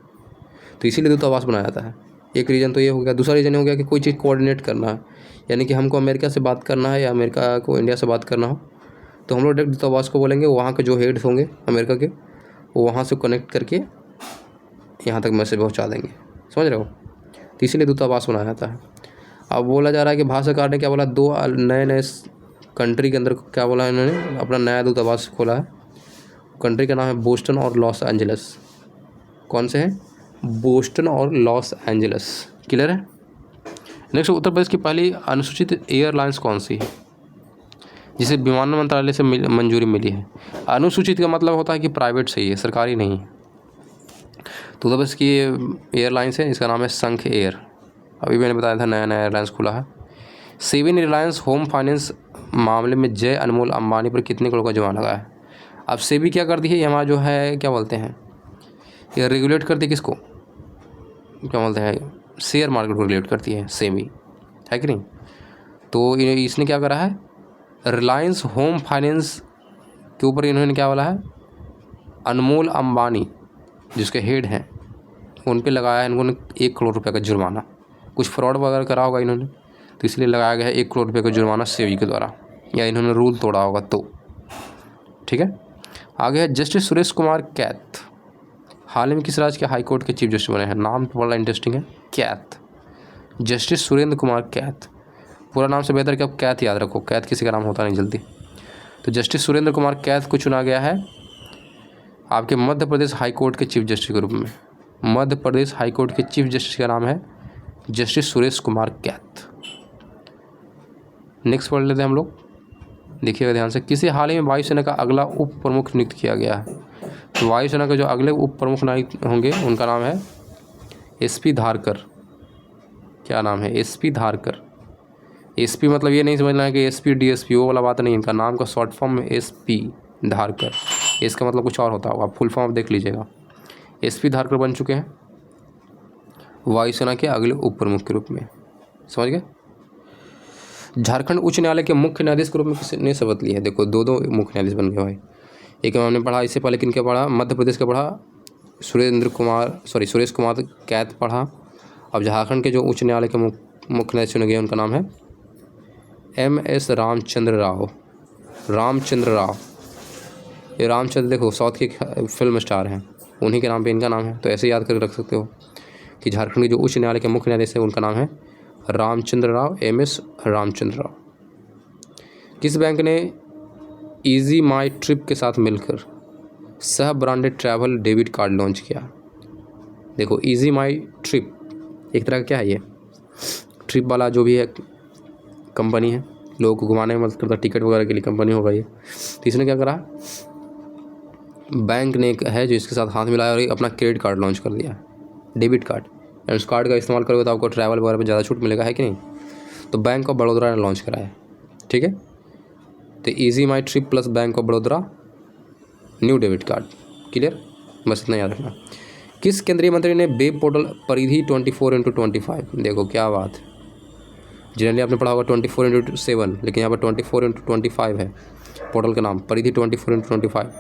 तो इसीलिए दूतावास बनाया जाता है। एक रीज़न तो ये हो गया। दूसरा रीज़न हो गया कि कोई चीज़ कोऑर्डिनेट करना है, यानी कि हमको अमेरिका से बात करना है या अमेरिका को इंडिया से बात करना हो, तो हम लोग डायरेक्ट दूतावास को बोलेंगे, वहाँ के जो हेड्स होंगे अमेरिका के वो वहाँ से कनेक्ट करके यहाँ तक मैसेज पहुँचा देंगे, समझ रहे हो। तो इसीलिए दूतावास बनाया जाता है। अब बोला जा रहा है कि भारत सरकार ने क्या बोला, 2 नए कंट्री के अंदर क्या बोला है, इन्होंने अपना नया दूतावास खोला है। कंट्री का नाम है बोस्टन और लॉस एंजल्स। कौन से हैं, बोस्टन और लॉस एंजल्स, क्लियर है। नेक्स्ट, उत्तर प्रदेश की पहली अनुसूचित एयरलाइंस कौन सी है जिसे विमान मंत्रालय से मंजूरी मिली है। अनुसूचित का मतलब होता है कि प्राइवेट से ही है, सरकारी नहीं है। तो उत्तर प्रदेश की एयरलाइंस है, इसका नाम है संख एयर। अभी मैंने बताया था नया एयरलाइंस खुला है। सेवी ने रिलायंस होम फाइनेंस मामले में जय अनमोल अंबानी पर कितने करोड़ का जुर्माना लगाया है। अब सेबी क्या करती है, ये हमारा जो है क्या बोलते हैं, ये रेगुलेट करती है किसको, क्या बोलते हैं, शेयर मार्केट को रेगुलेट करती है सेबी, है कि नहीं। तो इसने क्या करा है, रिलायंस होम फाइनेंस के ऊपर इन्होंने क्या बोला है, अनमोल अंबानी जिसके हेड हैं उन पे लगाया है इन्होंने 1 करोड़ रुपये का जुर्माना। कुछ फ्रॉड वगैरह करा होगा इन्होंने, तो इसलिए लगाया गया है 1 करोड़ रुपये का जुर्माना सेबी के द्वारा, या इन्होंने रूल तोड़ा होगा तो, ठीक है। आगे है जस्टिस सुरेश कुमार कैथ, हाल ही में किस राज्य के हाई कोर्ट के चीफ जस्टिस बने हैं। नाम तो बड़ा इंटरेस्टिंग है, कैथ, जस्टिस सुरेंद्र कुमार कैथ। पूरा नाम से बेहतर कि आप कैथ याद रखो, कैथ किसी का नाम होता नहीं जल्दी। तो जस्टिस सुरेंद्र कुमार कैथ को चुना गया है आपके मध्य प्रदेश हाई कोर्ट के चीफ जस्टिस के रूप में। मध्य प्रदेश हाई कोर्ट के चीफ जस्टिस का नाम है जस्टिस सुरेश कुमार कैथ। नेक्स्ट पढ़ लेते हैं हम लोग, देखिएगा ध्यान से। किसे हाल ही में वायुसेना का अगला उप प्रमुख नियुक्त किया गया है। तो वायुसेना के जो अगले उप प्रमुख नायक होंगे उनका नाम है एसपी धारकर। क्या नाम है, एसपी धारकर। एसपी मतलब ये नहीं समझना है कि एसपी डीएसपी वो वाला बात नहीं, इनका नाम का शॉर्ट फॉर्म है एसपी धारकर। इसका मतलब कुछ और होता होगा, आप फुल फॉर्म देख लीजिएगा। एसपी धारकर बन चुके हैं वायुसेना के अगले उप प्रमुख के रूप में, समझ गए। झारखंड उच्च न्यायालय के मुख्य न्यायाधीश के रूप में किसने शपथ ली है। देखो 2 मुख्य न्यायाधीश बन गए भाई। एक हमने पढ़ा, इससे पहले किन क्या पढ़ा, मध्य प्रदेश का पढ़ा सुरेश कुमार कैथ पढ़ा। अब झारखंड के जो उच्च न्यायालय के मुख्य न्यायाधीश चुने गए उनका नाम है MS रामचंद्र राव। रामचंद्र राव, ये रामचंद्र देखो साउथ के फिल्म स्टार हैं, उन्हीं के नाम पे इनका नाम है, तो ऐसे याद करके रख सकते हो कि झारखंड के जो उच्च न्यायालय के मुख्य न्यायाधीश है उनका नाम है रामचंद्र राव, MS रामचंद्र राव। किस बैंक ने इजी माई ट्रिप के साथ मिलकर सह branded travel debit card launch किया। देखो इजी माई ट्रिप एक तरह का क्या है, ये ट्रिप वाला जो भी है कंपनी है, लोगों को घुमाने में मदद करता, टिकट वगैरह के लिए कंपनी होगा ये। तो इसने क्या करा, बैंक ने है जो इसके साथ हाथ मिलाया और अपना क्रेडिट कार्ड लॉन्च कर दिया, डेबिट कार्ड। एंड उस कार्ड का इस्तेमाल करोगे तो आपको ट्रैवल वगैरह पे ज़्यादा छूट मिलेगा, है कि नहीं। तो बैंक ऑफ बड़ौदा ने लॉन्च कराया, ठीक है। तो easy my trip plus bank of Baroda new debit card, clear, बस इतना याद रखना। किस केंद्रीय मंत्री ने वेब पोर्टल परिधि 24x25, देखो क्या बात है, जनरली आपने पढ़ा होगा 24x7, लेकिन यहाँ पर 24x25 है पोर्टल का नाम, परिधि 24x25।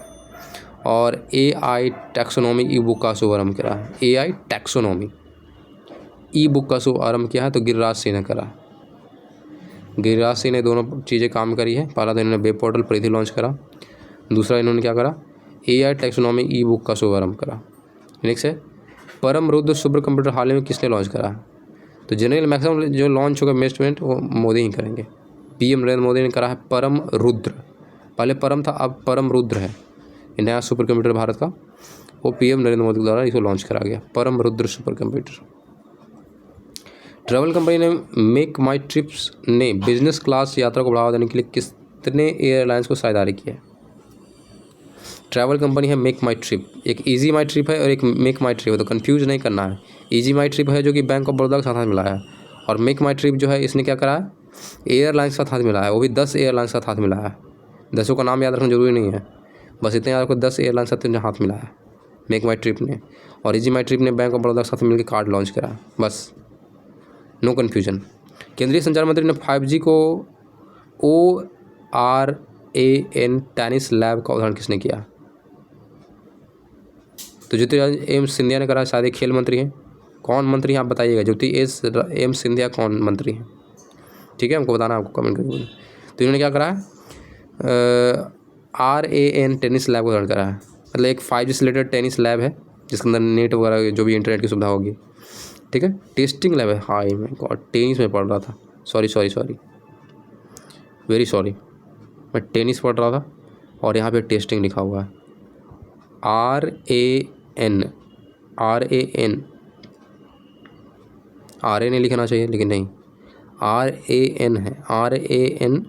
और AI टैक्सोनॉमी ई बुक का शुभारंभ करा है। AI टैक्सोनॉमी ई बुक का शुभारंभ किया है तो गिरिराज सिंह ने करा। गिरिराज सिंह ने दोनों चीज़ें काम करी है। पहला तो इन्होंने वेब पोर्टल परिधि लॉन्च करा, दूसरा इन्होंने क्या करा, AI टैक्सोनॉमी ई बुक का शुभारंभ करा। नेक्स्ट है परम रुद्र सुपर कंप्यूटर हाल ही में किसने लॉन्च करा है? तो जनरल मैक्सिमम जो लॉन्च होगा इन्वेस्टमेंट वो मोदी ही करेंगे। PM नरेंद्र मोदी ने करा है परम रुद्र। पहले परम था, अब परम रुद्र है। ये नया सुपर कंप्यूटर भारत का वो PM नरेंद्र मोदी द्वारा इसको लॉन्च करा गया, परम Rudra super computer. Travel company ने मेक माई ट्रिप्स ने बिजनेस क्लास यात्रा को बढ़ावा देने के लिए कितने एयरलाइंस को साझेदारी किया है? ट्रैवल कंपनी है मेक माई ट्रिप। एक इजी माई ट्रिप है और एक मेक माई ट्रिप है, तो कंफ्यूज नहीं करना है। इजी माई ट्रिप है जो कि बैंक ऑफ बड़ौदा के साथ हाथ मिलाया है, और मेक माई ट्रिप जो है इसने क्या करा है, एयरलाइंस के साथ हाथ मिलाया है, वो भी 10 एयरलाइंस के साथ हाथ मिलाया है। 10 का नाम याद रखना जरूरी नहीं है, बस इतने याद रखो 10 एयरलाइंस के साथ हाथ मिलाया है मेक माई ट्रिप ने। और इजी माई ट्रिप ने बैंक ऑफ बड़ौदा के साथ मिलकर कार्ड लॉन्च करा, बस नो कन्फ्यूजन। केंद्रीय संचार मंत्री ने 5G को ORAN टेनिस लैब का उदाहरण किसने किया? तो ज्योतिरादित्य एम सिंधिया ने करा, शायद ही खेल मंत्री हैं। कौन मंत्री हैं आप बताइएगा, ज्योतिरादित्य एम सिंधिया कौन मंत्री हैं? ठीक है, हमको बताना, आपको कमेंट करके। तो इन्होंने क्या करा है, RAN टेनिस लैब का उदाहरण करा है। मतलब एक 5G से रिलेटेड टेनिस लैब है जिसके अंदर नेट वगैरह जो भी इंटरनेट की सुविधा होगी। ठीक है, टेस्टिंग लैब है। हाय मैं गॉड, टेनिस में पढ़ रहा था, सॉरी वेरी सॉरी, मैं टेनिस पढ़ रहा था और यहाँ पे टेस्टिंग लिखा हुआ है। RAN लिखना चाहिए लेकिन नहीं, RAN है। RAN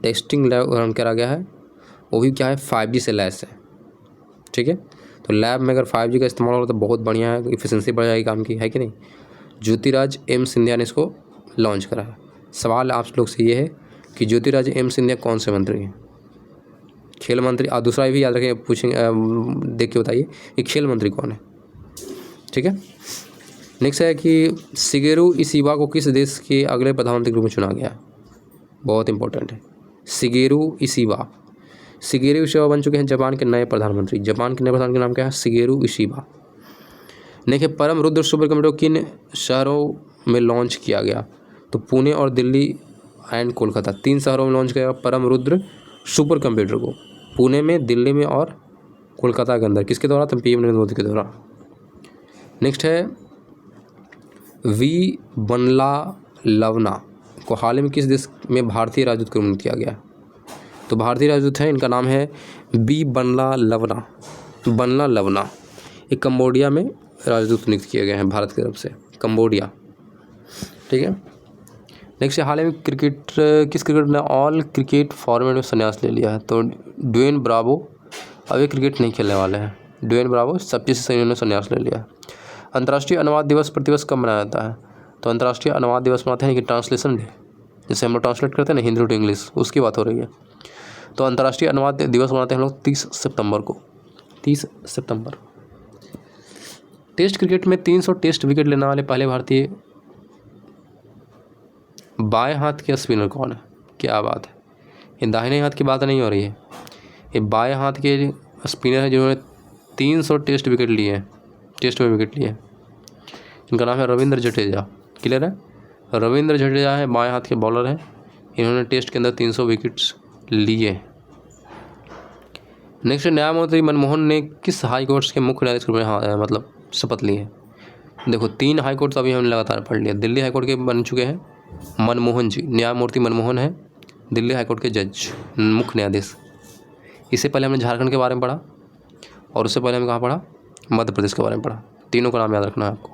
टेस्टिंग लैब उदाहरण करा गया है, वो भी क्या है, 5G से लैस है। ठीक है, तो लैब में अगर 5G का इस्तेमाल हो तो बहुत बढ़िया है, इफिशिएंसी बढ़ जाएगी काम की, है कि नहीं। ज्योतिरादित्य एम सिंधिया ने इसको लॉन्च करा है। सवाल आप लोग से ये है कि ज्योतिरादित्य एम सिंधिया कौन से मंत्री हैं? खेल मंत्री। दूसरा भी याद रखें, पूछेंगे, देख के बताइए कि खेल मंत्री कौन है। ठीक है, नेक्स्ट है कि शिगेरू इशिबा को किस देश के अगले प्रधानमंत्री के रूप में चुना गया? बहुत इंपॉर्टेंट है, शिगेरू इशिबा। शिगेरू इशिबा बन चुके हैं जापान के नए प्रधानमंत्री। जापान के नए प्रधानमंत्री का नाम क्या है? Shigeru Ishiba. देखिए परम रुद्र सुपर कंप्यूटर किन शहरों में लॉन्च किया गया? तो पुणे और दिल्ली एंड कोलकाता, 3 शहरों में लॉन्च किया परम रुद्र सुपर कंप्यूटर को, पुणे में, दिल्ली में और कोलकाता के अंदर। किसके द्वारा? तो PM नरेंद्र मोदी के द्वारा। नेक्स्ट है वी बनला लवना को हाल ही में किस देश में भारतीय राजदूत को नियुक्त किया गया? तो भारतीय राजदूत है, इनका नाम है बी बनला लवना। बनला लवना ये कंबोडिया में राजदूत नियुक्त किए गए हैं भारत की तरफ से, कंबोडिया। ठीक है, नेक्स्ट हाल ही में किस क्रिकेटर ने ऑल क्रिकेट फॉर्मेट में संन्यास ले लिया है? तो ड्वेन ब्रावो अब ये क्रिकेट नहीं खेलने वाले हैं। ड्वेन ब्रावो सब चीज़ से इन्होंने संन्यास ले लिया। अंतर्राष्ट्रीय अनुवाद दिवस प्रतिवर्ष कब मनाया जाता है? तो अंतर्राष्ट्रीय अनुवाद दिवस मनाते हैं कि ट्रांसलेशन डे, जैसे हम लोग ट्रांसलेट करते हैं ना हिंदी टू इंग्लिश, उसकी बात हो रही है। तो अंतर्राष्ट्रीय अनुवाद दिवस मनाते हैं हम लोग 30 सितंबर को, 30 सितंबर। टेस्ट क्रिकेट में 300 टेस्ट विकेट लेने वाले पहले भारतीय बाएं हाथ के स्पिनर कौन है? क्या बात है, ये दाहिने हाथ की बात नहीं हो रही है, ये बाएं हाथ के स्पिनर है जिन्होंने 300 टेस्ट विकेट लिए हैं, टेस्ट में विकेट लिए। इनका नाम है रविंद्र जडेजा। क्लियर है, रविंद्र जडेजा है, बाएं हाथ के बॉलर हैं, इन्होंने टेस्ट के अंदर 300 विकेट्स लिए। नेक्स्ट न्यायमूर्ति मनमोहन ने किस हाई कोर्ट के मुख्य न्यायाधीश के रूप में मतलब शपथ ली है? देखो 3 हाई कोर्ट अभी हमने लगातार पढ़ लिया। दिल्ली हाई कोर्ट के बन चुके हैं मनमोहन जी, न्यायमूर्ति मनमोहन है दिल्ली हाई कोर्ट के जज, मुख्य न्यायाधीश। इससे पहले हमने झारखंड के बारे में पढ़ा और उससे पहले हमने कहाँ पढ़ा? मध्य प्रदेश के बारे में पढ़ा। तीनों का नाम याद रखना है आपको।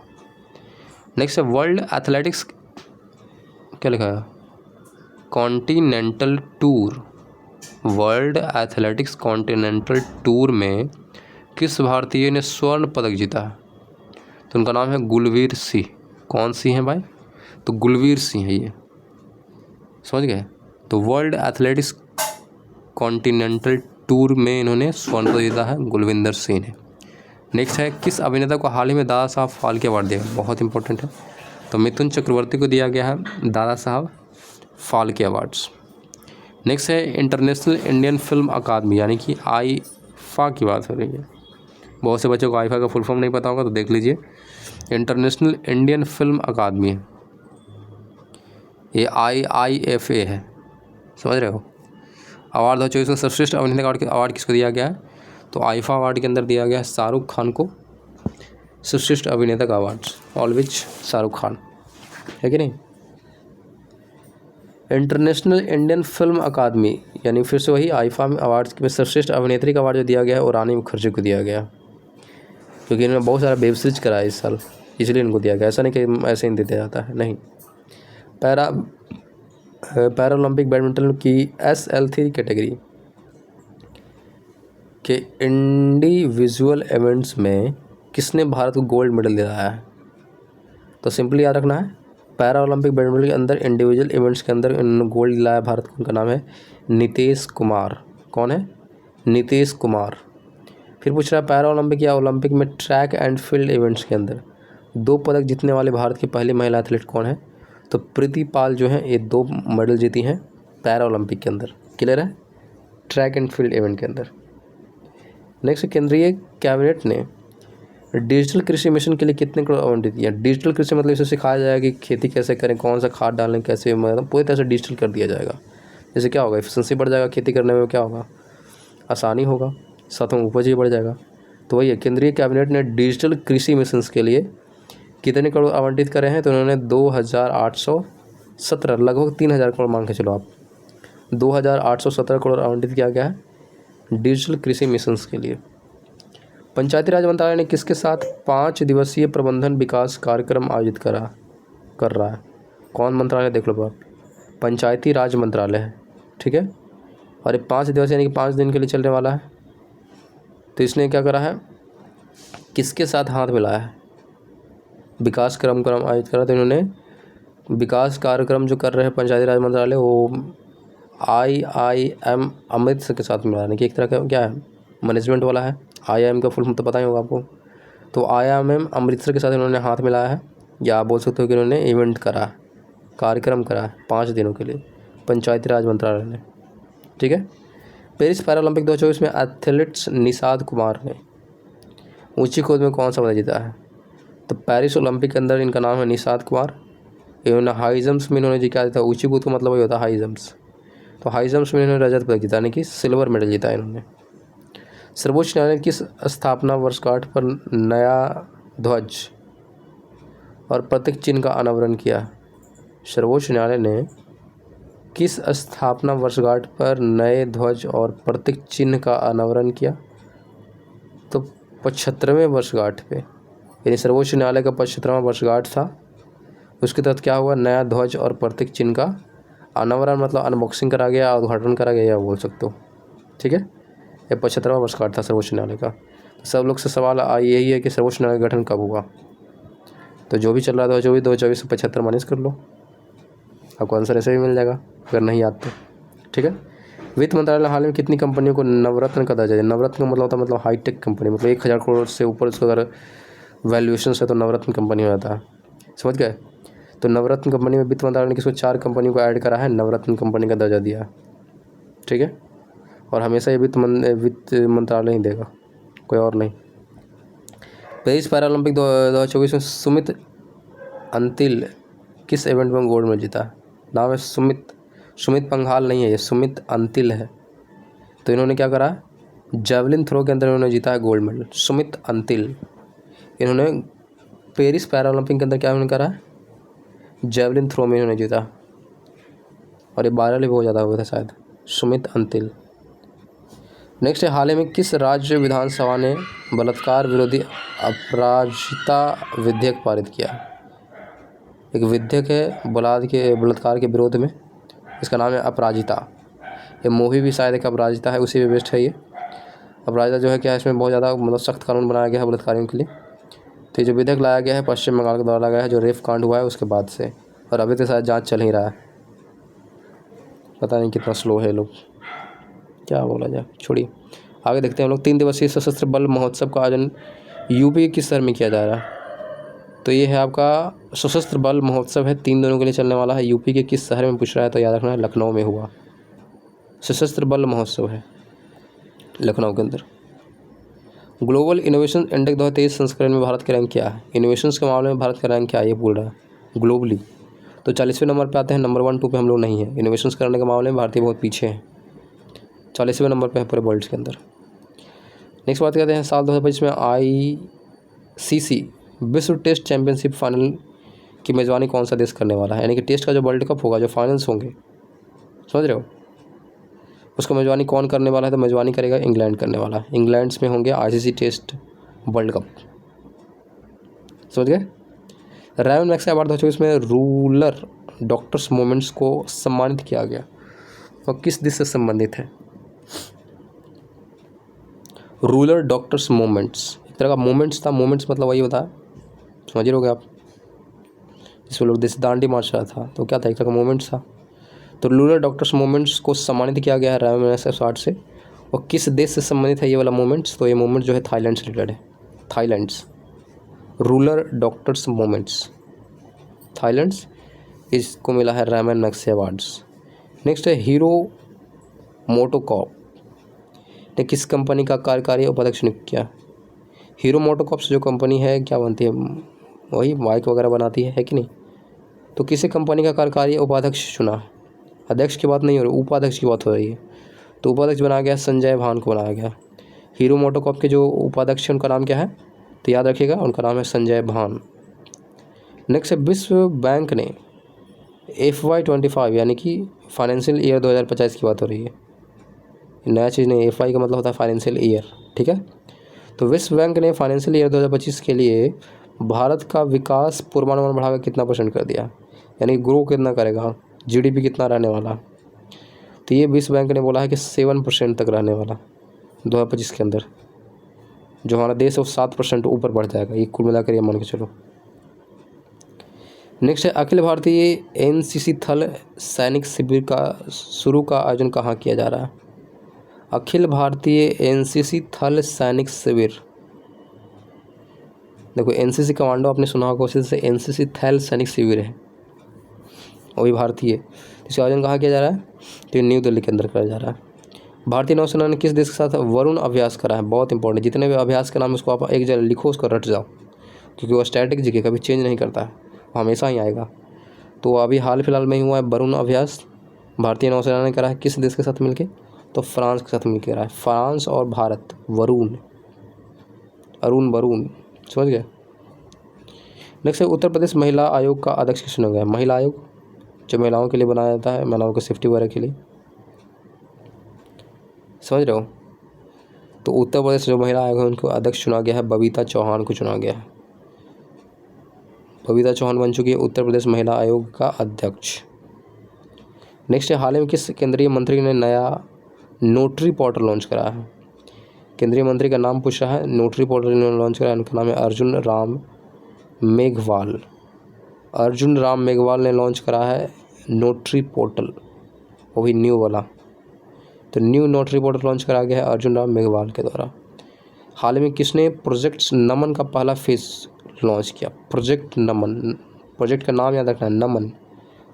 नेक्स्ट है वर्ल्ड एथलेटिक्स, क्या लिखा है? Continental tour. World athletics continental tour में किस भारतीय ने स्वर्ण पदक जीता है? तो उनका नाम है गुलवीर सिंह। कौन सी हैं भाई? तो गुलवीर सिंह है ये, समझ गए। तो वर्ल्ड एथलेटिक्स कॉन्टिनेंटल टूर में इन्होंने स्वर्ण पदक जीता है, गुलविंदर सिंह ने। नेक्स्ट है किस अभिनेता को हाल ही में दादा साहब फाल्के अवार्ड दिया? बहुत इंपॉर्टेंट है, तो मिथुन चक्रवर्ती को दिया गया है दादा साहब फाल्के अवार्ड्स। नेक्स्ट है इंटरनेशनल इंडियन फिल्म अकादमी यानी कि आईफा की बात हो रही है। बहुत से बच्चों को आईफा का फुल फॉर्म नहीं पता होगा, तो देख लीजिए। इंटरनेशनल इंडियन फिल्म अकादमी है, ये IIFA है, समझ रहे हो। अवार्ड 2024 में सर्वश्रेष्ठ अभिनेता का अवार्ड किसको दिया गया है? तो आईफा अवार्ड के अंदर दिया गया है शाहरुख खान को सर्वश्रेष्ठ अभिनेता का award, all which Shahrukh Khan, है कि नहीं। इंटरनेशनल इंडियन फिल्म अकादमी यानी फिर से वही आईफा में अवार्ड में सर्वश्रेष्ठ अभिनेत्री का अवार्ड जो दिया गया है वो रानी मुखर्जी को दिया गया, क्योंकि इन्होंने बहुत सारा वेब सीरीज कराया इस साल, इसलिए इनको दिया गया। ऐसा नहीं कि ऐसे ही दिया जाता है, नहीं। पैरालंपिक बैडमिंटन की SL3 कैटेगरी के इंडिविजुअल इवेंट्स में किसने भारत को गोल्ड मेडल दिलाया है? तो सिंपली याद रखना है, पैरालंपिक बैडमिंटन के अंदर इंडिविजुअल इवेंट्स के अंदर इन्होंने गोल्ड दिलाया भारत को। उनका नाम है नितेश कुमार। कौन है? नितेश कुमार। फिर पूछ रहा है पैरालंपिक या ओलंपिक में ट्रैक एंड फील्ड इवेंट्स के अंदर 2 पदक जीतने वाले भारत की पहली महिला एथलीट कौन है? तो प्रीति पाल जो है ये 2 मेडल जीती हैं पैरालंपिक के अंदर। क्लियर है? ट्रैक एंड फील्ड इवेंट के अंदर। नेक्स्ट, केंद्रीय कैबिनेट ने डिजिटल कृषि मिशन के लिए कितने करोड़ आवंटित किया? डिजिटल कृषि मतलब इसे सिखाया जाएगा कि खेती कैसे करें, कौन सा खाद डालें, कैसे, मतलब पूरी तरह से डिजिटल कर दिया जाएगा। जैसे क्या होगा, एफिशिएंसी बढ़ जाएगा खेती करने में, क्या होगा, आसानी होगा, साथ में उपज भी बढ़ जाएगा। तो वही है, केंद्रीय कैबिनेट ने डिजिटल कृषि मिशन के लिए कितने करोड़ आवंटित करे हैं? तो उन्होंने 2817, लगभग 3000 करोड़ मान के चलो आप, 2817 करोड़ आवंटित किया गया है डिजिटल कृषि मिशन के लिए। पंचायती राज मंत्रालय ने किसके साथ 5 दिवसीय प्रबंधन विकास कार्यक्रम आयोजित कर रहा है? कौन मंत्रालय? देख लो आप, पंचायती राज मंत्रालय है, ठीक है। और ये 5 दिवस यानी कि 5 दिन के लिए चलने वाला है। तो इसने क्या करा है, किसके साथ हाथ मिलाया है? विकास कार्यक्रम आयोजित करा। तो इन्होंने विकास कार्यक्रम जो कर रहे हैं पंचायती राज मंत्रालय, वो IIM अमृतसर के साथ मिला, यानी कि एक तरह का क्या है, मैनेजमेंट वाला है। IIM का फुल फॉर्म तो पता ही होगा आपको। तो IIM अमृतसर के साथ इन्होंने हाथ मिलाया है, या आप बोल सकते हो कि इन्होंने इवेंट करा, कार्यक्रम करा 5 दिनों के लिए पंचायती राज मंत्रालय ने, ठीक है। पेरिस पैरालंपिक 2024 में एथलीट्स निषाद कुमार ने ऊंची कूद में कौन सा पदक जीता है? तो पेरिस ओलंपिक के अंदर इनका नाम है निषाद कुमार। इन्होंने हाई जंप्स में इन्होंने जीता था, ऊंची कूद का मतलब वही होता है हाई जंप्स। तो हाई जंप्स में इन्होंने रजत पदक जीता, यानी कि सिल्वर मेडल जीता है इन्होंने। सर्वोच्च न्यायालय ने किस स्थापना वर्षगांठ पर नया ध्वज और प्रतीक चिन्ह का अनावरण किया? सर्वोच्च न्यायालय ने किस स्थापना वर्षगांठ पर नए ध्वज और प्रतीक चिन्ह का अनावरण किया? तो 75वें वर्षगांठ पे, यानी सर्वोच्च न्यायालय का 75वां वर्षगांठ था, उसके तहत क्या हुआ, नया ध्वज और प्रतीक चिन्ह का अनावरण, मतलब अनबॉक्सिंग करा गया, उद्घाटन करा गया, या बोल सकते हो, ठीक है। ये 75वां वर्षगांठ था सर्वोच्च न्यायालय का। सब लोग से सवाल यही है कि सर्वोच्च न्यायालय का गठन कब हुआ? तो जो भी चल रहा था 2024 से 75 माइनस कर लो, आपको आंसर ऐसे भी मिल जाएगा अगर नहीं याद तो, ठीक है। वित्त मंत्रालय ने हाल में कितनी कंपनियों को नवरत्न का दर्जा दिया? नवरत्न का मतलब होता है मतलब हाईटेक कंपनी, मतलब 1000 करोड़ से ऊपर उसका अगर वैल्यूएशन है तो नवरत्न कंपनी हो जाता है, समझ गए। तो नवरत्न कंपनी में वित्त मंत्रालय ने किसको 4 कंपनियों को ऐड करा है, नवरत्न कंपनी का दर्जा दिया, ठीक है। और हमेशा ये वित्त मंत्रालय ही देगा, कोई और नहीं। पेरिस पैरालंपिक 2024 में सुमित अंतिल किस इवेंट में गोल्ड मेडल जीता? नाम है सुमित पंघाल नहीं है, ये सुमित अंतिल है। तो इन्होंने क्या करा, जेवलिन थ्रो के अंदर इन्होंने जीता है गोल्ड मेडल, सुमित अंतिल। इन्होंने पेरिस पैरालंपिक के अंदर क्या उन्होंने करा, जेवलिन थ्रो में इन्होंने जीता, और ये 12 भी हो जाता हुआ था शायद, सुमित अंतिल। नेक्स्ट है, हाल ही में किस राज्य विधानसभा ने बलात्कार विरोधी अपराजिता विधेयक पारित किया? एक विधेयक है बलात्कार के विरोध में, इसका नाम है अपराजिता। ये मूवी भी शायद एक अपराजिता है, उसी पे बेस्ड है ये। अपराजिता जो है क्या है, इसमें बहुत ज़्यादा मतलब सख्त कानून बनाया गया है बलात्कारियों के लिए। तो ये जो विधेयक लाया गया है पश्चिम बंगाल के द्वारा लाया गया है, जो रेप कांड हुआ है उसके बाद से, और अभी तो शायद जाँच चल ही रहा है, पता नहीं कितना स्लो है लोग, क्या बोला जाए, छोड़िए आगे देखते हैं हम लोग। 3 दिवसीय सशस्त्र बल महोत्सव का आयोजन यूपी के किस शहर में किया जा रहा है? तो ये है आपका सशस्त्र बल महोत्सव है, 3 दिनों के लिए चलने वाला है। यूपी के किस शहर में पूछ रहा है, तो याद रखना है लखनऊ में हुआ। सशस्त्र बल महोत्सव है लखनऊ के अंदर, ग्लोबल इनोवेशन इंडेक्स 2023 संस्करण में भारत का रैंक क्या है? इनोवेशंस के मामले में भारत का रैंक क्या है ये बोल रहा है ग्लोबली। तो 40वें नंबर पे आते हैं, नंबर 1 2 पे हम लोग नहीं है। इनोवेशंस करने के मामले में भारतीय बहुत पीछे हैं, 40वें नंबर पे है पूरे वर्ल्ड के अंदर। नेक्स्ट बात करते हैं, साल 2025 में ICC विश्व टेस्ट चैंपियनशिप फाइनल की मेज़बानी कौन सा देश करने वाला है? यानी कि टेस्ट का जो वर्ल्ड कप होगा, जो फाइनल्स होंगे, समझ रहे हो, उसका मेज़बानी कौन करने वाला है? तो मेज़बानी करेगा इंग्लैंड करने वाला है। इंग्लैंड में होंगे ICC टेस्ट वर्ल्ड कप, समझ गए। रायमन मैक्स अवार्ड 2024 में रूरल डॉक्टर्स मूवमेंट्स को सम्मानित किया गया और किस देश से संबंधित है? रूरल डॉक्टर्स मूवमेंट्स एक तरह का मूवमेंट्स था, मूवमेंट्स मतलब वही होता है, समझ रहे होगे आप, जिसमें लोग देश दांडी मार्च रहा था, तो क्या था, एक तरह का मूवमेंट्स था। तो रूरल डॉक्टर्स मूवमेंट्स को सम्मानित किया गया है रायमन मैक्स अवार्ड से। और किस देश से संबंधित है ये वाला मूवमेंट्स? तो ये मूवमेंट जो है थाईलैंड से रिलेटेड है। थाईलैंड्स रूरल डॉक्टर्स मूवमेंट्स, थाईलैंड्स, इसको मिला है रायमन मैक्स अवार्ड्स। नेक्स्ट है हीरो मोटोकॉर्प ने किस कंपनी का कार्यकारी उपाध्यक्ष नियुक्त किया? हीरो मोटोकॉर्प्स जो कंपनी है क्या बनती है? वही बाइक वगैरह बनाती है कि नहीं? तो किसी कंपनी का कार्यकारी उपाध्यक्ष चुना है? अध्यक्ष की बात नहीं हो रही, उपाध्यक्ष की बात हो रही है। तो उपाध्यक्ष बनाया गया संजय भान को बनाया गया। हीरो मोटोकॉर्प के जो उपाध्यक्ष हैं उनका नाम क्या है? तो याद रखिएगा, उनका नाम है संजय भान। नेक्स्ट है विश्व बैंक ने FY25 यानी कि फाइनेंशियल ईयर 2025 की बात हो रही है, नया चीज़ नहीं। FY का मतलब होता है फाइनेंशियल ईयर, ठीक है। तो विश्व बैंक ने फाइनेंशियल ईयर 2025 के लिए भारत का विकास पूर्वानुमान बढ़ाकर कितना % कर दिया? यानी ग्रो कितना करेगा, GDP कितना रहने वाला? तो ये विश्व बैंक ने बोला है कि 7% तक रहने वाला 2025 के अंदर। जो हमारा देश है वो 7% ऊपर बढ़ जाएगा, ये कुल मिलाकर ये मान के चलो। नेक्स्ट है अखिल भारतीय NCC थल सैनिक शिविर का शुरू का आयोजन कहाँ किया जा रहा है? अखिल भारतीय NCC थल सैनिक शिविर, देखो NCC कमांडो आपने सुना होगा, उसी से NCC थल सैनिक शिविर है, वो भी भारतीय। इसका आयोजन कहाँ किया जा रहा है? तो न्यू दिल्ली के अंदर किया जा रहा है। भारतीय नौसेना ने किस देश के साथ वरुण अभ्यास करा है? बहुत इंपॉर्टेंट, जितने भी अभ्यास के नाम उसको आप एक जगह लिखो, उसको रट जाओ, क्योंकि वो स्टैटिक जी के कभी चेंज नहीं करता है, वो हमेशा ही आएगा। तो अभी हाल फिलहाल में ही हुआ है वरुण अभ्यास, भारतीय नौसेना ने करा है। किस देश के साथ मिलके? तो फ्रांस के साथ मिलकर करा है। फ्रांस और भारत, वरुण, अरुण वरुण, समझ गए। नेक्स्ट है उत्तर प्रदेश महिला आयोग का अध्यक्ष किस चुना गया? महिला आयोग जो महिलाओं के लिए बनाया जाता है, महिलाओं की सेफ्टी वगैरह के लिए, समझ रहे हो। तो उत्तर प्रदेश जो महिला आयोग है उनको अध्यक्ष चुना गया है, बबीता चौहान को चुना गया है। बबीता चौहान बन चुकी है उत्तर प्रदेश महिला आयोग का अध्यक्ष। नेक्स्ट है हाल ही में किस केंद्रीय मंत्री ने नया नोटरी पोर्टल लॉन्च करा है? केंद्रीय मंत्री का नाम पूछ रहा है, नोटरी पोर्टल इन्होंने लॉन्च करा है, उनका नाम है अर्जुन राम मेघवाल। अर्जुन राम मेघवाल ने लॉन्च करा है नोटरी पोर्टल, वो भी न्यू वाला। तो न्यू नोटरी पोर्टल लॉन्च करा गया है अर्जुन राम मेघवाल के द्वारा। हाल ही में किसने प्रोजेक्ट नमन का पहला फेज लॉन्च किया? प्रोजेक्ट नमन, प्रोजेक्ट का नाम याद रखना है, नमन।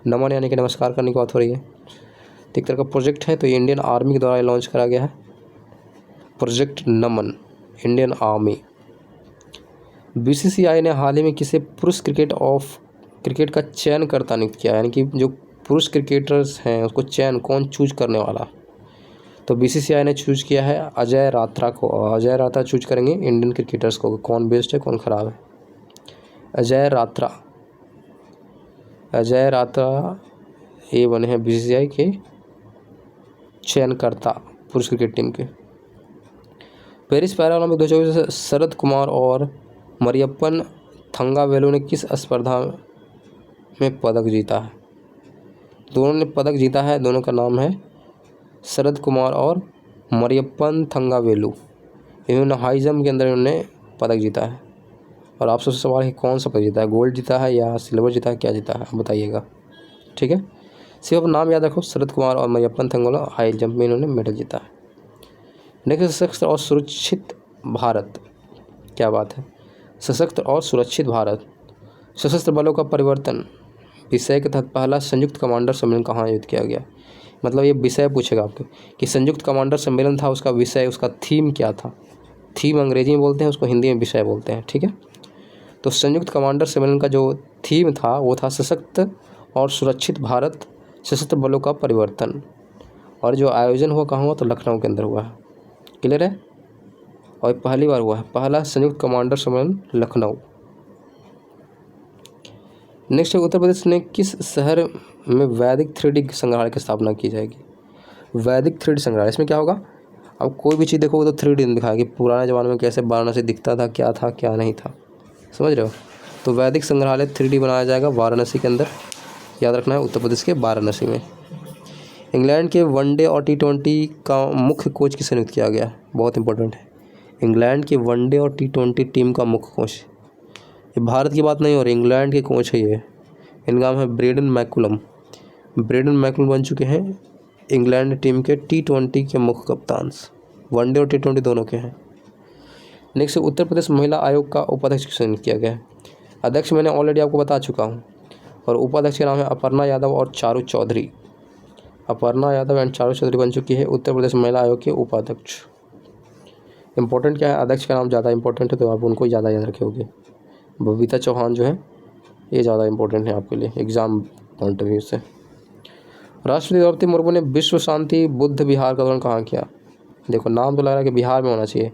नमन यानी कि नमस्कार करने की बात हो रही है, तो एक तरह का प्रोजेक्ट है। तो ये इंडियन आर्मी के द्वारा लॉन्च करा गया है प्रोजेक्ट नमन, इंडियन आर्मी। BCCI ने हाल ही में किसे पुरुष क्रिकेट का चयनकर्ता नियुक्त किया? यानी कि जो पुरुष क्रिकेटर्स हैं उसको चयन कौन चूज करने वाला? तो BCCI ने चूज किया है अजय रात्रा को। अजय रात्रा चूज करेंगे इंडियन क्रिकेटर्स को, कौन बेस्ट है कौन ख़राब है। अजय रात्रा ये बने हैं BCCI के चयनकर्ता पुरुष क्रिकेट टीम के। पेरिस पैरालंपिक 2024 शरद कुमार और मरियप्पन थंगावेलु ने किस स्पर्धा में पदक जीता है? दोनों ने पदक जीता है, दोनों का नाम है शरद कुमार और मरियप्पन थंगावेलु। इन्होंने हाई जंप के अंदर इन्होंने पदक जीता है। और आपसे सवाल है कौन सा पदक जीता है, गोल्ड जीता है या सिल्वर जीता है, क्या जीता है बताइएगा, ठीक है। सिर्फ नाम याद रखो, शरद कुमार और मरियप्पन थंगावेलु हाई जंप में इन्होंने मेडल जीता है। नेक्स्ट सशक्त और सुरक्षित भारत, क्या बात है, सशक्त और सुरक्षित भारत। सशस्त्र बलों का परिवर्तन विषय के तहत पहला संयुक्त कमांडर सम्मेलन कहाँ आयोजित किया गया? मतलब ये विषय पूछेगा आपको कि संयुक्त कमांडर सम्मेलन था, उसका विषय, उसका थीम क्या था? थीम अंग्रेजी में बोलते हैं, उसको हिंदी में विषय बोलते हैं, ठीक है। तो संयुक्त कमांडर सम्मेलन का जो थीम था वो था सशक्त और सुरक्षित भारत सशस्त्र बलों का परिवर्तन, और जो आयोजन हुआ कहाँ हुआ, तो लखनऊ के अंदर हुआ है। क्लियर है, और पहली बार हुआ है, पहला संयुक्त कमांडर सम्मेलन लखनऊ। नेक्स्ट है, उत्तर प्रदेश में किस शहर में वैदिक 3D संग्रहालय की स्थापना की जाएगी? वैदिक 3D संग्रहालय, इसमें क्या होगा, अब कोई भी चीज़ देखोगे तो 3D में दिखाएगी, पुराने ज़माने में कैसे वाराणसी दिखता था क्या नहीं था, समझ रहे हो। तो वैदिक संग्रहालय 3D बनाया जाएगा वाराणसी के अंदर, याद रखना है, उत्तर प्रदेश के वाराणसी में। इंग्लैंड के वनडे और T20 का मुख्य कोच किसे नियुक्त किया गया? बहुत इंपॉर्टेंट है, इंग्लैंड के वनडे और T20 टीम का मुख्य कोच, ये भारत की बात नहीं हो रही, इंग्लैंड के कोच है ये, इनका नाम है ब्रेंडन मैकुलम। ब्रेंडन मैकुलम बन चुके हैं इंग्लैंड टीम के T20 के मुख्य कप्तान, वनडे और T20 दोनों के हैं। नेक्स्ट, उत्तर प्रदेश महिला आयोग का उपाध्यक्ष किसे नियुक्त किया गया? अध्यक्ष मैंने ऑलरेडी आपको बता चुका हूँ, और उपाध्यक्ष का नाम है अपर्णा यादव और चारू चौधरी। अपर्णा यादव एंड चारू चौधरी बन चुकी है उत्तर प्रदेश महिला आयोग के उपाध्यक्ष। इंपॉर्टेंट क्या है, अध्यक्ष का नाम ज़्यादा इंपॉर्टेंट है, तो आप उनको ज़्यादा याद रखे होगे। बबीता चौहान जो है ये ज़्यादा इंपॉर्टेंट है आपके लिए एग्ज़ाम पॉइंट ऑफ व्यू से। राष्ट्रपति द्रौपदी मुर्मू ने विश्व शांति बुद्ध विहार का उद्घाटन कहाँ किया? देखो नाम तो लग रहा है कि बिहार में होना चाहिए,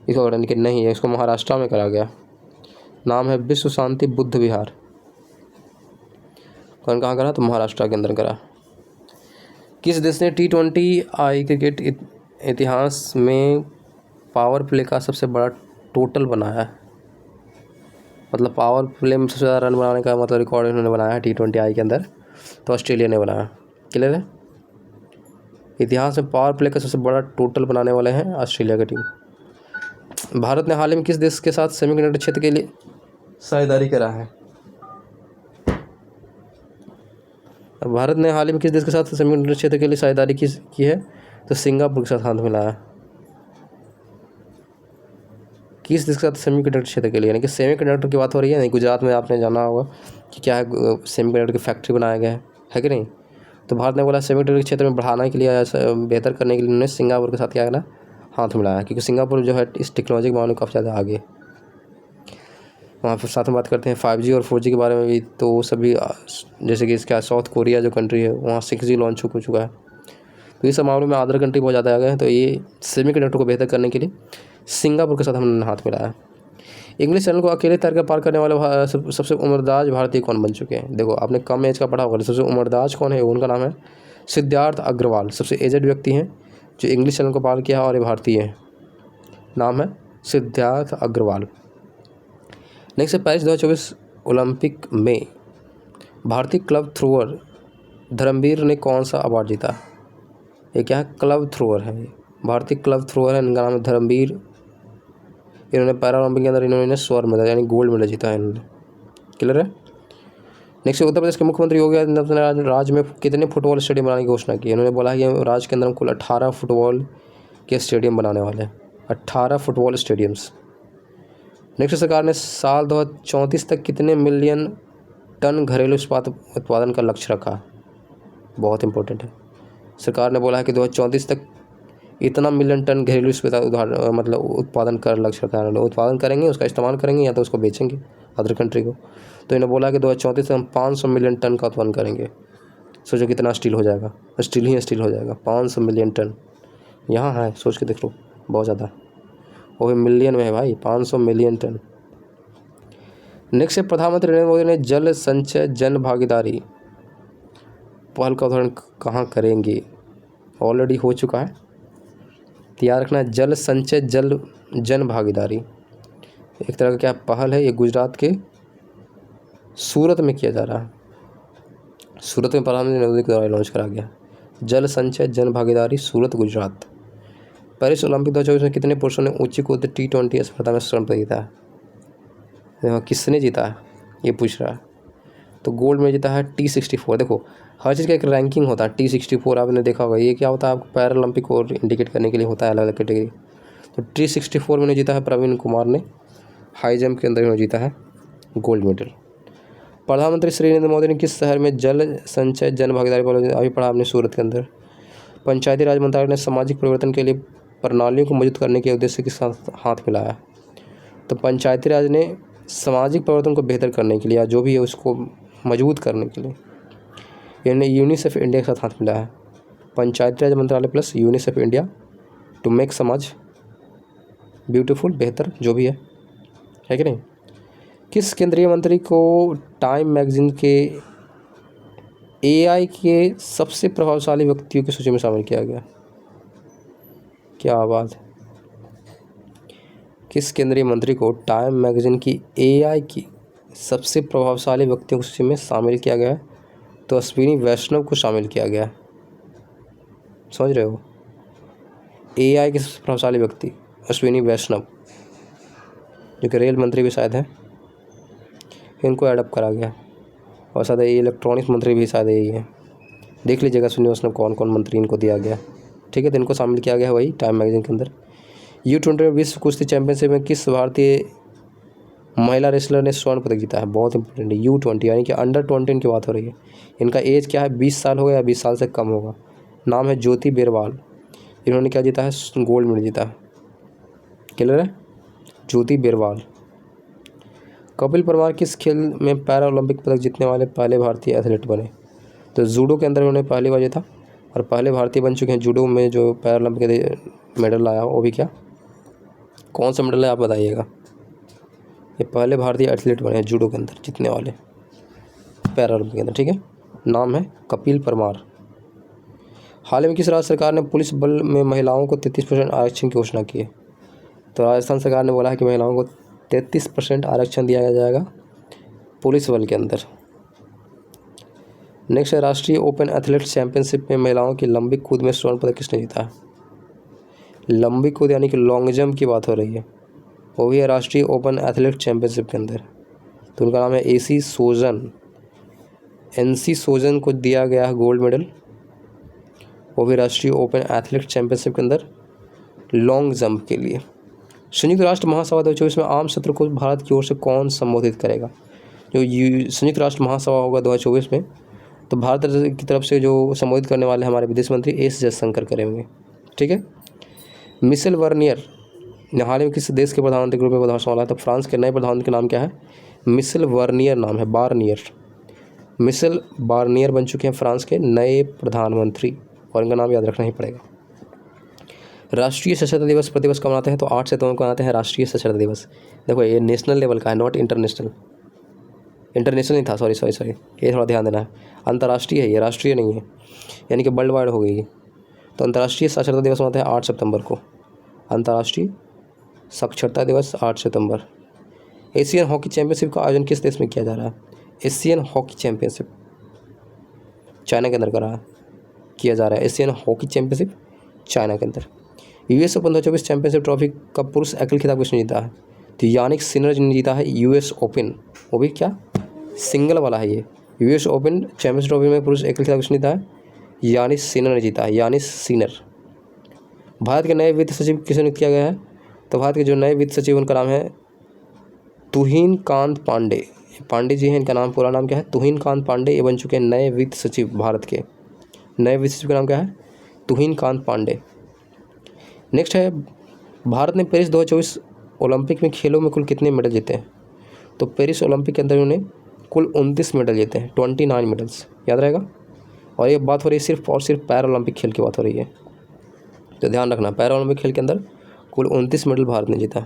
इसका उद्घाटन कि नहीं है, इसको महाराष्ट्र में करा गया। नाम है विश्व शांति बुद्ध विहार, कहाँ करा, तो महाराष्ट्र के अंदर करा। किस देश ने T20 क्रिकेट इतिहास में पावर प्ले का सबसे बड़ा टोटल बनाया है? मतलब पावर प्ले में सबसे ज़्यादा रन बनाने का मतलब रिकॉर्ड इन्होंने बनाया है T20 के अंदर, तो ऑस्ट्रेलिया ने बनाया। क्लियर है, इतिहास में पावर प्ले का सबसे बड़ा टोटल बनाने वाले हैं ऑस्ट्रेलिया की टीम। भारत ने हाल ही में किस देश के साथ सेमीकंडक्टर क्षेत्र के लिए साझेदारी करा है? भारत ने हाल ही में किस देश के साथ सेमीकंडक्टर क्षेत्र के लिए साझेदारी की है? तो सिंगापुर के साथ हाथ मिलाया। किस देश के साथ सेमीकंडक्टर क्षेत्र के लिए, यानी कि सेमीकंडक्टर की बात हो रही है। नहीं, गुजरात में आपने जाना होगा कि क्या है, सेमीकंडक्टर की फैक्ट्री बनाया गया है कि नहीं। तो भारत ने बोला सेमीकंडक्टर के क्षेत्र में बढ़ाने के लिए, बेहतर करने के लिए उन्होंने सिंगापुर के साथ क्या करना, हाथ मिलाया, क्योंकि सिंगापुर जो है इस टेक्नोलॉजी के मामले में काफ़ी ज़्यादा आगे। वहाँ पर साथ में बात करते हैं 5G और 4G के बारे में भी। तो सभी जैसे कि इसका साउथ कोरिया जो कंट्री है वहाँ 6G लॉन्च हो चुका है, तो ये सब मामलों में अदर कंट्री बहुत ज़्यादा आ गए हैं। तो ये सेमीकंडक्टर को बेहतर करने के लिए सिंगापुर के साथ हमने हाथ मिलाया। इंग्लिश चैनल को अकेले तैर पार करने वाले सबसे उम्रदराज भारतीय कौन बन चुके हैं? देखो आपने कम एज का पढ़ा होगा, सबसे उम्रदराज कौन है, उनका नाम है सिद्धार्थ अग्रवाल। सबसे एजेड व्यक्ति हैं जो इंग्लिश चैनल को पार किया और ये भारतीय हैं, नाम है सिद्धार्थ अग्रवाल। नेक्स्ट है, पेरिस 2024 ओलंपिक में भारतीय क्लब थ्रोअर धर्मवीर ने कौन सा अवार्ड जीता? ये क्या है, क्लब थ्रोअर है, भारतीय क्लब थ्रोअर है, इनका नाम है धर्मवीर। इन्होंने पैरालंपिक के अंदर इन्होंने स्वर्ण मेडल यानी गोल्ड मेडल जीता है इन्होंने। क्लियर है। नेक्स्ट, उत्तर प्रदेश के मुख्यमंत्री योगी आदित्यनाथ ने राज्य में कितने फुटबॉल स्टेडियम बनाने की घोषणा की? इन्होंने बोला कि राज्य के अंदर हम कुल 18 फुटबॉल के स्टेडियम बनाने वाले हैं, 18 फुटबॉल स्टेडियम्स। नेक्स्ट, सरकार ने साल 2034 तक कितने मिलियन टन घरेलू इस्पात उत्पादन का लक्ष्य रखा? बहुत इंपॉर्टेंट है, सरकार ने बोला है कि 2034 तक इतना मिलियन टन घरेलू इस्पात मतलब उत्पादन का लक्ष्य रखा है। उत्पादन करेंगे, उसका इस्तेमाल करेंगे या तो उसको बेचेंगे अदर कंट्री को। तो इन्होंने बोला कि 2034 तक हम 500 मिलियन टन का उत्पादन करेंगे। सोचो कितना स्टील हो जाएगा, स्टील ही स्टील हो जाएगा, 500 मिलियन टन। यहाँ है, सोच के देख लो, बहुत ज़्यादा, वो भी मिलियन में है भाई, 500 मिलियन टन। नेक्स्ट है, प्रधानमंत्री नरेंद्र मोदी ने जल संचय जन भागीदारी पहल का उदाहरण कहाँ करेंगे? ऑलरेडी हो चुका है, याद रखना, जल संचय जन भागीदारी एक तरह का क्या पहल है, ये गुजरात के सूरत में किया जा रहा है। सूरत में प्रधानमंत्री नरेंद्र मोदी के द्वारा लॉन्च करा गया जल संचय जन भागीदारी, सूरत गुजरात। पेरिस ओलंपिक 2024 में कितने पुरुषों ने ऊंची कूद T20 स्पर्धा में स्वर्ण पदक जीता है? किसने जीता है ये पूछ रहा है। तो गोल्ड में जीता है T64। देखो हर चीज़ का एक रैंकिंग होता है, T64 आपने देखा होगा, ये क्या होता है, आपको पैरालंपिक को इंडिकेट करने के लिए होता है, अलग अलग कैटेगरी। तो T64 में जीता है प्रवीण कुमार ने, हाई जंप के अंदर जीता है गोल्ड मेडल। प्रधानमंत्री श्री नरेंद्र मोदी ने किस शहर में जल संचय जन भागीदारी पर, अभी पढ़ा आपने, सूरत के अंदर। पंचायती राज मंत्रालय ने सामाजिक परिवर्तन के लिए प्रणालियों को मजबूत करने के उद्देश्य के साथ हाथ मिलाया। तो पंचायती राज ने सामाजिक परिवर्तन को बेहतर करने के लिए या जो भी है उसको मजबूत करने के लिए इन्होंने यूनिसेफ इंडिया के साथ हाथ मिलाया है। पंचायती राज मंत्रालय plus UNICEF India to make समाज ब्यूटीफुल, बेहतर जो भी है कि नहीं। किस केंद्रीय मंत्री को टाइम मैगजीन के एआई के सबसे प्रभावशाली व्यक्तियों की सूची में शामिल किया गया? क्या बात है। किस केंद्रीय मंत्री को टाइम मैगजीन की एआई की सबसे प्रभावशाली व्यक्तियों की सूची में शामिल किया गया है? तो अश्विनी वैष्णव को शामिल किया गया है। समझ रहे हो, एआई के सबसे प्रभावशाली व्यक्ति अश्विनी वैष्णव, जो कि रेल मंत्री भी शायद है, इनको एडअप करा गया। और शायद ये इलेक्ट्रॉनिक्स मंत्री भी शायद यही है। देख लीजिएगा अश्विनी वैष्णव कौन कौन मंत्री इनको दिया गया। ठीक है, तो इनको शामिल किया गया है वही टाइम मैगजीन के अंदर। U20 विश्व कुश्ती चैंपियनशिप में किस भारतीय महिला रेसलर ने स्वर्ण पदक जीता है? बहुत इंपॉर्टेंट है। U20 यानी कि अंडर-20 की बात हो रही है। इनका एज क्या है? 20 साल होगा या 20 साल से कम होगा। नाम है ज्योति बेरवाल। इन्होंने क्या जीता है? गोल्ड मेडल जीता है। क्लियर है? ज्योति बेरवाल। कपिल परमार किस खेल में पैरा ओलंपिक पदक जीतने वाले पहले भारतीय एथलीट बने? तो जूडो के अंदर उन्होंने पहली बार जीता और पहले भारतीय बन चुके हैं जूडो में जो पैरा ओलंपिक मेडल लाया हो। वो भी क्या, कौन सा मेडल है आप बताइएगा। ये पहले भारतीय एथलीट बने हैं जूडो के अंदर जीतने वाले पैरा ओलंपिक के अंदर। ठीक है, नाम है कपिल परमार। हाल ही में किस राज्य सरकार ने पुलिस बल में महिलाओं को 33% आरक्षण की घोषणा की है? तो राजस्थान सरकार ने बोला है कि महिलाओं को 33% आरक्षण दिया जाएगा पुलिस बल के अंदर। नेक्स्ट है, राष्ट्रीय ओपन एथलेटिक्स चैंपियनशिप में महिलाओं की लंबी कूद में स्वर्ण पदक किसने जीता है? लंबी कूद यानी कि लॉन्ग जंप की बात हो रही है, वो भी है राष्ट्रीय ओपन एथलेटिक्स चैंपियनशिप के अंदर। तो उनका नाम है एसी सोजन। एनसी सोजन को दिया गया है गोल्ड मेडल, वो भी राष्ट्रीय ओपन एथलेटिक्स चैंपियनशिप के अंदर लॉन्ग जंप के लिए। संयुक्त राष्ट्र महासभा 2024 में आम सत्र को भारत की ओर से कौन संबोधित करेगा? जो संयुक्त राष्ट्र महासभा होगा 2024 में, तो भारत की तरफ से जो संबोधित करने वाले हमारे विदेश मंत्री एस जयशंकर करेंगे। ठीक है। मिशेल बर्नियर ने हाल ही में किस देश के प्रधानमंत्री के रूप में पदभार संभाला? तो फ्रांस के नए प्रधानमंत्री का नाम क्या है? मिशेल बर्नियर नाम है, बार्नियर। मिशेल बार्नियर बन चुके हैं फ्रांस के नए प्रधानमंत्री, और इनका नाम याद रखना ही पड़ेगा। राष्ट्रीय साक्षरता दिवस प्रतिवर्ष कब मनाते हैं? तो 8 सितंबर को मनाते हैं राष्ट्रीय साक्षरता दिवस। देखो ये नेशनल लेवल का है, नॉट इंटरनेशनल। इंटरनेशनल नहीं था, सॉरी, ये थोड़ा ध्यान देना है। अंतर्राष्ट्रीय है ये, राष्ट्रीय नहीं है, यानी कि वर्ल्ड वाइड हो गई। तो अंतर्राष्ट्रीय साक्षरता दिवस मनाते हैं 8 सितंबर को। अंतर्राष्ट्रीय साक्षरता दिवस 8 सितंबर। एशियन हॉकी चैंपियनशिप का आयोजन किस देश में किया जा रहा है? एशियन हॉकी चैंपियनशिप चाइना के अंदर किया जा रहा है। एशियन हॉकी चैंपियनशिप चाइना के अंदर। US ओपन 2024 चैंपियनशिप ट्रॉफी का पुरुष एकल खिताब किसने जीता है? तो यानिक सिनर ने जीता है US ओपन, वो भी क्या सिंगल वाला है ये। US ओपन चैंपियनशिप ट्रॉफी में पुरुष एकल खिताब किसने जीता है? यानिक सिनर ने जीता है, यानिक सिनर। भारत के नए वित्त सचिव किसे नियुक्त किया गया है? तो भारत के जो नए वित्त सचिव उनका नाम है तुहिन कांत पांडे। पांडे जी हैं, इनका नाम पूरा नाम क्या है? तुहिन कांत पांडे। ये बन चुके हैं नए वित्त सचिव भारत के। नए वित्त सचिव का नाम क्या है? तुहिन कांत पांडे। नेक्स्ट है, भारत ने पेरिस 2024 ओलंपिक में खेलों में कुल कितने मेडल जीते हैं? तो पेरिस ओलंपिक के अंदर उन्होंने कुल 29 मेडल जीते हैं, 29 मेडल्स, याद रहेगा। और ये बात हो रही है सिर्फ और सिर्फ पैरा ओलंपिक खेल की बात हो रही है, तो ध्यान रखना। पैरा ओलंपिक खेल के अंदर कुल 29 मेडल भारत ने जीता।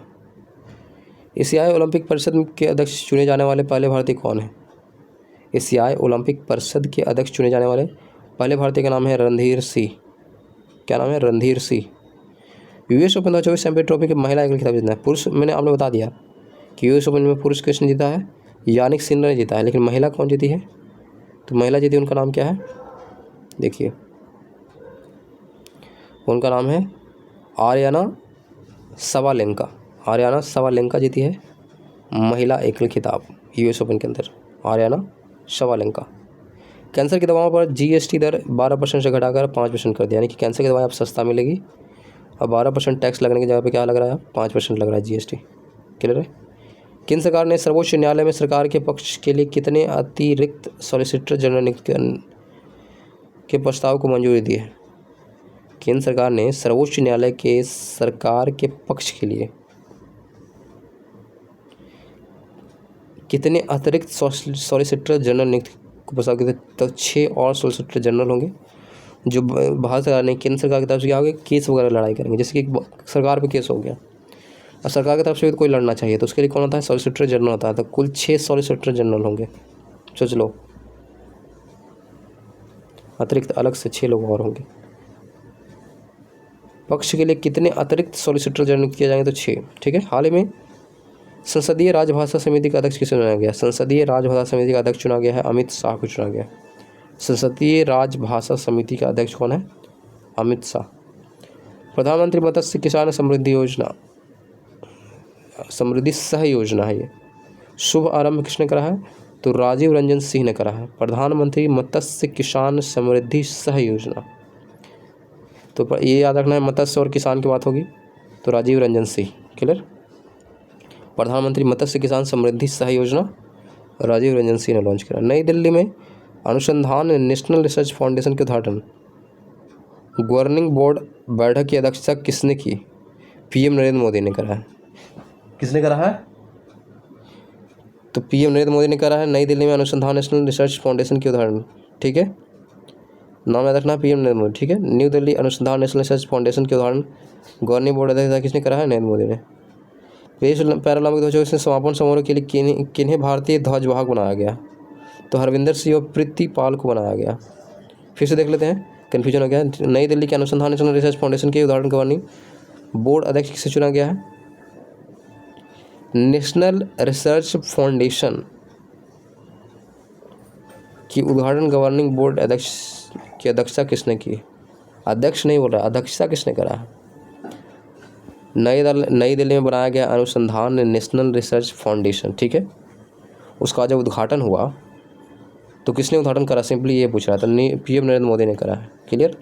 एशियाई ओलंपिक परिषद के अध्यक्ष चुने जाने वाले पहले भारतीय कौन है? एशियाई ओलंपिक परिषद के अध्यक्ष चुने जाने वाले पहले भारतीय का नाम है रणधीर सिंह। क्या नाम है? Randhir Singh. US open 2024 champion trophy के महिला एकल खिताब जीतना है। पुरुष मैंने आपने बता दिया कि US ओपन में पुरुष किसने जीता है? यानिक सिनर ने जीता है। लेकिन महिला कौन जीती है? तो महिला जीती, उनका नाम क्या है? देखिए, उनका नाम है आर्याना सवालेंका। आर्याना सवालेंका जीती है महिला एकल खिताब US ओपन के अंदर, आर्याना सवालेंका। कैंसर की दवाओं पर GST दर 12% से घटाकर 5% कर दिया, यानी कि कैंसर की दवाएं अब सस्ता मिलेगी। अब 12% टैक्स लगने की जगह पे क्या लग रहा है? 5% लग रहा है GST। क्लियर है? केंद्र सरकार ने सर्वोच्च न्यायालय में सरकार के पक्ष के लिए कितने अतिरिक्त सॉलिसिटर जनरल नियुक्त के प्रस्ताव को मंजूरी दी है? केंद्र सरकार ने सर्वोच्च न्यायालय के सरकार के पक्ष के लिए कितने अतिरिक्त सॉलिसिटर जनरल नियुक्त को प्रस्ताव किया? तो 6 और सॉलिसिटर जनरल होंगे जो भारत सरकार ने केंद्र सरकार की तरफ से क्या होगा, केस वगैरह लड़ाई करेंगे। जैसे कि सरकार पे केस हो गया और सरकार की तरफ से भी कोई लड़ना चाहिए तो उसके लिए कौन होता है, सॉलिसिटर जनरल होता है। तो कुल 6 सॉलिसिटर जनरल होंगे। सोच लो, अतिरिक्त अलग से 6 लोग और होंगे। पक्ष के लिए कितने अतिरिक्त सॉलिसिटर जनरल किए जाएंगे? तो 6। ठीक है। हाल ही में संसदीय राजभाषा समिति का अध्यक्ष किसे चुना गया? संसदीय राजभाषा समिति का अध्यक्ष चुना गया है अमित शाह को चुना गया। संसदीय राजभाषा समिति का अध्यक्ष कौन है? अमित शाह। प्रधानमंत्री मत्स्य किसान समृद्धि योजना, समृद्धि सह योजना है ये, शुभ आरंभ किसने करा है? तो राजीव रंजन सिंह ने करा है। प्रधानमंत्री मत्स्य किसान समृद्धि सह योजना, तो ये याद रखना है, मत्स्य और किसान की बात होगी तो राजीव रंजन सिंह। क्लियर? प्रधानमंत्री मत्स्य किसान समृद्धि सह योजना राजीव रंजन सिंह ने लॉन्च करा। नई दिल्ली में अनुसंधान नेशनल रिसर्च फाउंडेशन के उद्घाटन गवर्निंग बोर्ड बैठक की अध्यक्षता किसने की? पीएम नरेंद्र मोदी ने करा है। किसने करा है? तो पीएम नरेंद्र मोदी ने करा है। नई दिल्ली में अनुसंधान नेशनल रिसर्च फाउंडेशन के उदाहरण। ठीक है, नाम याद रखना, पीएम नरेंद्र मोदी। ठीक है, न्यू दिल्ली अनुसंधान नेशनल रिसर्च फाउंडेशन के उदाहरण गवर्निंग बोर्ड अध्यक्षता किसने करा है? नरेंद्र मोदी ने। पेरिस पैरालंपिक 2024 में समापन समारोह के लिए किन्हें भारतीय ध्वजवाहक बनाया गया? तो हरविंदर सिंह और प्रीति पाल को बनाया गया। फिर से देख लेते हैं, कन्फ्यूजन हो गया। नई दिल्ली के अनुसंधान नेशनल रिसर्च फाउंडेशन के उदाहरण गवर्निंग बोर्ड अध्यक्ष किसे चुना गया है? नेशनल रिसर्च फाउंडेशन की उद्घाटन गवर्निंग बोर्ड अध्यक्ष की अध्यक्षता किसने की? अध्यक्ष नहीं बोल रहा, अध्यक्षता किसने करा है? नई दिल्ली में बनाया गया अनुसंधान नेशनल रिसर्च फाउंडेशन। ठीक है, उसका जब उद्घाटन हुआ तो किसने उद्घाटन करा? सिंपली ये पूछ रहा था, पीएम नरेंद्र मोदी ने करा है। क्लियर?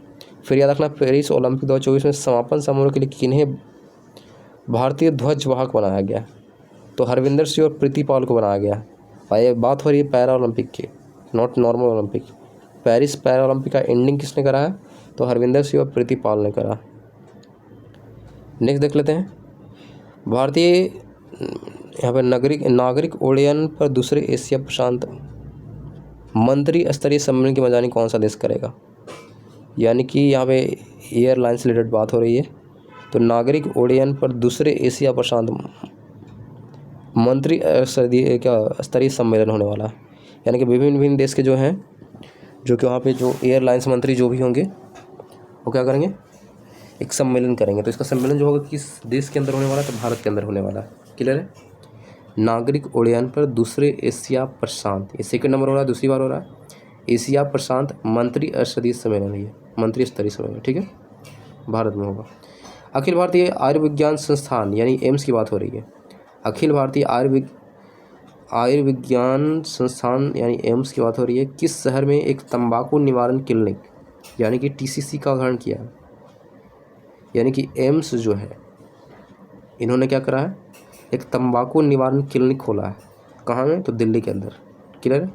फिर याद रखना, पेरिस ओलंपिक 2024 में समापन समारोह के लिए किन्हें भारतीय ध्वजवाहक बनाया गया? तो हरविंदर सिंह और प्रीति पाल को बनाया गया। और ये बात हो रही है पैरा ओलंपिक की, not normal Olympic. Paris para Olympic का एंडिंग किसने करा है? तो हरविंदर सिंह और प्रीति पाल ने करा। नेक्स्ट देख लेते हैं, भारतीय यहाँ पर नागरिक उड्डयन पर दूसरे एशिया प्रशांत मंत्री स्तरीय सम्मेलन की मेजबानी कौन सा देश करेगा? यानी कि यहाँ पे एयरलाइन से रिलेटेड बात हो रही है। तो नागरिक उड्डयन पर दूसरे एशिया प्रशांत मंत्री स्तरीय सम्मेलन होने वाला है। यानी कि विभिन्न देश के जो हैं, जो कि वहाँ पे जो एयरलाइंस मंत्री जो भी होंगे वो क्या करेंगे? एक सम्मेलन करेंगे। तो इसका सम्मेलन जो होगा किस देश के अंदर होने वाला है? तो भारत के अंदर होने वाला है। क्लियर है? नागरिक उड्डयन पर दूसरे एशिया प्रशांत, ये सेकंड नंबर हो रहा है, दूसरी बार हो रहा है। एशिया प्रशांत मंत्री स्तरीय सम्मेलन है ये, मंत्री स्तरीय सम्मेलन। ठीक है, भारत में होगा। अखिल भारतीय आयुर्विज्ञान संस्थान यानी एम्स की बात हो रही है। अखिल भारतीय आयुर्विज्ञान संस्थान यानी एम्स की बात हो रही है। किस शहर में एक तंबाकू निवारण क्लिनिक यानी कि टीसीसी का उद्घाटन किया है? यानी कि एम्स जो है, इन्होंने क्या करा है? एक तंबाकू निवारण क्लिनिक खोला है। कहाँ में? तो दिल्ली के अंदर। क्लियर है?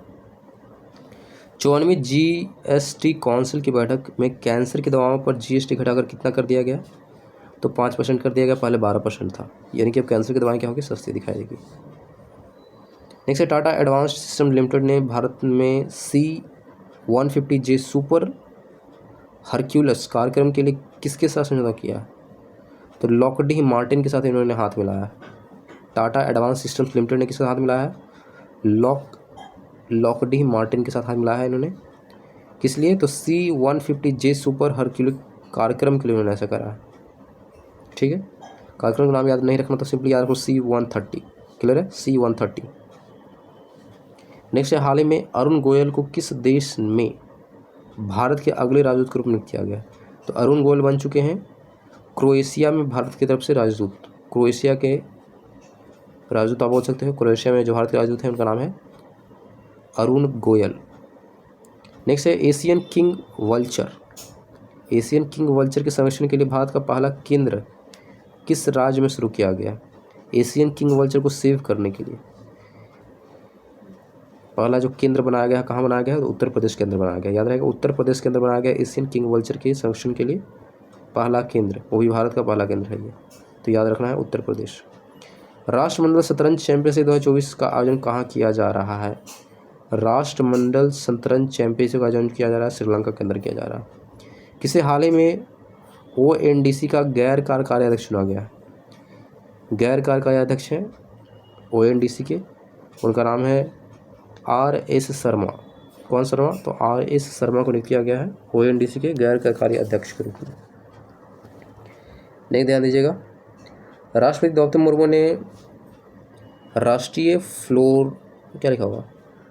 54वीं जीएसटी काउंसिल की बैठक में कैंसर की दवाओं पर जीएसटी घटाकर कितना कर दिया गया? तो 5% कर दिया गया, पहले 12% था। यानी कि अब कैंसर की दवाएं क्या होगी? सस्ती दिखाई देगी। नेक्स्ट है, टाटा एडवांस्ड सिस्टम लिमिटेड ने भारत में C-150J सुपर हरक्यूलस कार्यक्रम के लिए किसके साथ समझौता किया? तो लॉकहीड मार्टिन के साथ इन्होंने हाथ मिलाया है। टाटा एडवांस सिस्टम्स लिमिटेड ने किसके साथ मिलाया है? लॉकहीड मार्टिन के साथ हाथ मिलाया है इन्होंने। किस लिए? तो C-150J सुपर हरक्यूलिस कार्यक्रम के लिए उन्होंने ऐसा करा है। ठीक है, कार्यक्रम का नाम याद नहीं रखना तो सिंपली याद रखो C-130। क्लियर है? C-130। नेक्स्ट है, हाल ही में अरुण गोयल को किस देश में भारत के अगले राजदूत के रूप में नियुक्त किया गया? तो अरुण गोयल बन चुके हैं क्रोएशिया में भारत की तरफ से राजदूत। क्रोएशिया के राजदूत आप बोल सकते हो। क्रोएशिया में जो भारत के राजदूत हैं उनका नाम है अरुण गोयल। नेक्स्ट है, Asian king vulture. Asian king vulture के संरक्षण के लिए भारत का पहला केंद्र किस राज्य में शुरू किया गया? एशियन किंग वल्चर को सेव करने के लिए पहला जो केंद्र बनाया गया, कहाँ बनाया गया है? तो उत्तर प्रदेश के अंदर बनाया गया। याद रहेगा, उत्तर प्रदेश के अंदर बनाया गया एशियन किंग वल्चर के संरक्षण के लिए पहला केंद्र, वो भी भारत का पहला केंद्र है ये, तो याद रखना है उत्तर प्रदेश। राष्ट्रमंडल शतरंज चैंपियनशिप 2024 का आयोजन कहाँ किया जा रहा है? राष्ट्रमंडल शतरंज चैंपियनशिप का आयोजन किया जा रहा है श्रीलंका के अंदर किया जा रहा है। किसे हाल ही में ONDC का गैर कार्यकारी अध्यक्ष चुना गया है? गैर कार्यकारी अध्यक्ष हैं ONDC के, उनका नाम है RS शर्मा। कौन शर्मा? तो RS शर्मा को नियुक्त किया गया है ONDC के गैर कार्यकारी अध्यक्ष के रूप में। नहीं, ध्यान दीजिएगा। राष्ट्रपति द्रौपदी मुर्मू ने राष्ट्रीय क्या लिखा होगा,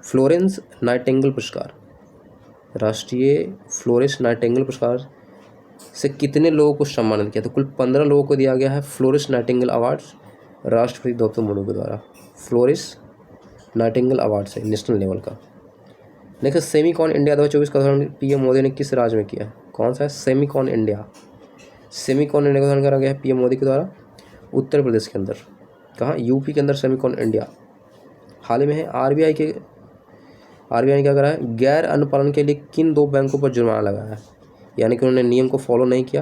फ्लोरेंस नाइटिंगेल पुरस्कार, राष्ट्रीय फ्लोरेंस नाइटिंगेल पुरस्कार से कितने लोगों को सम्मानित किया? तो कुल 15 लोगों को दिया गया है फ्लोरेंस नाइटिंगेल अवार्ड्स राष्ट्रपति द्रौपदी मुर्मू के द्वारा, फ्लोरेंस नाइटिंगेल अवार्ड से नेशनल लेवल का। नेक्स्ट, सेमीकॉन इंडिया 2024 का उद्घाटन PM मोदी ने किस राज्य में किया? कौन सा है? Semicon India. सेमीकॉन इंडिया का उद्घाटन करा गया है PM मोदी के द्वारा उत्तर प्रदेश के अंदर। कहाँ? UP के अंदर सेमीकॉन इंडिया हाल ही में है। RBI ने क्या करा है? गैर अनुपालन के लिए किन 2 बैंकों पर जुर्माना लगाया है? यानी कि उन्होंने नियम को फॉलो नहीं किया,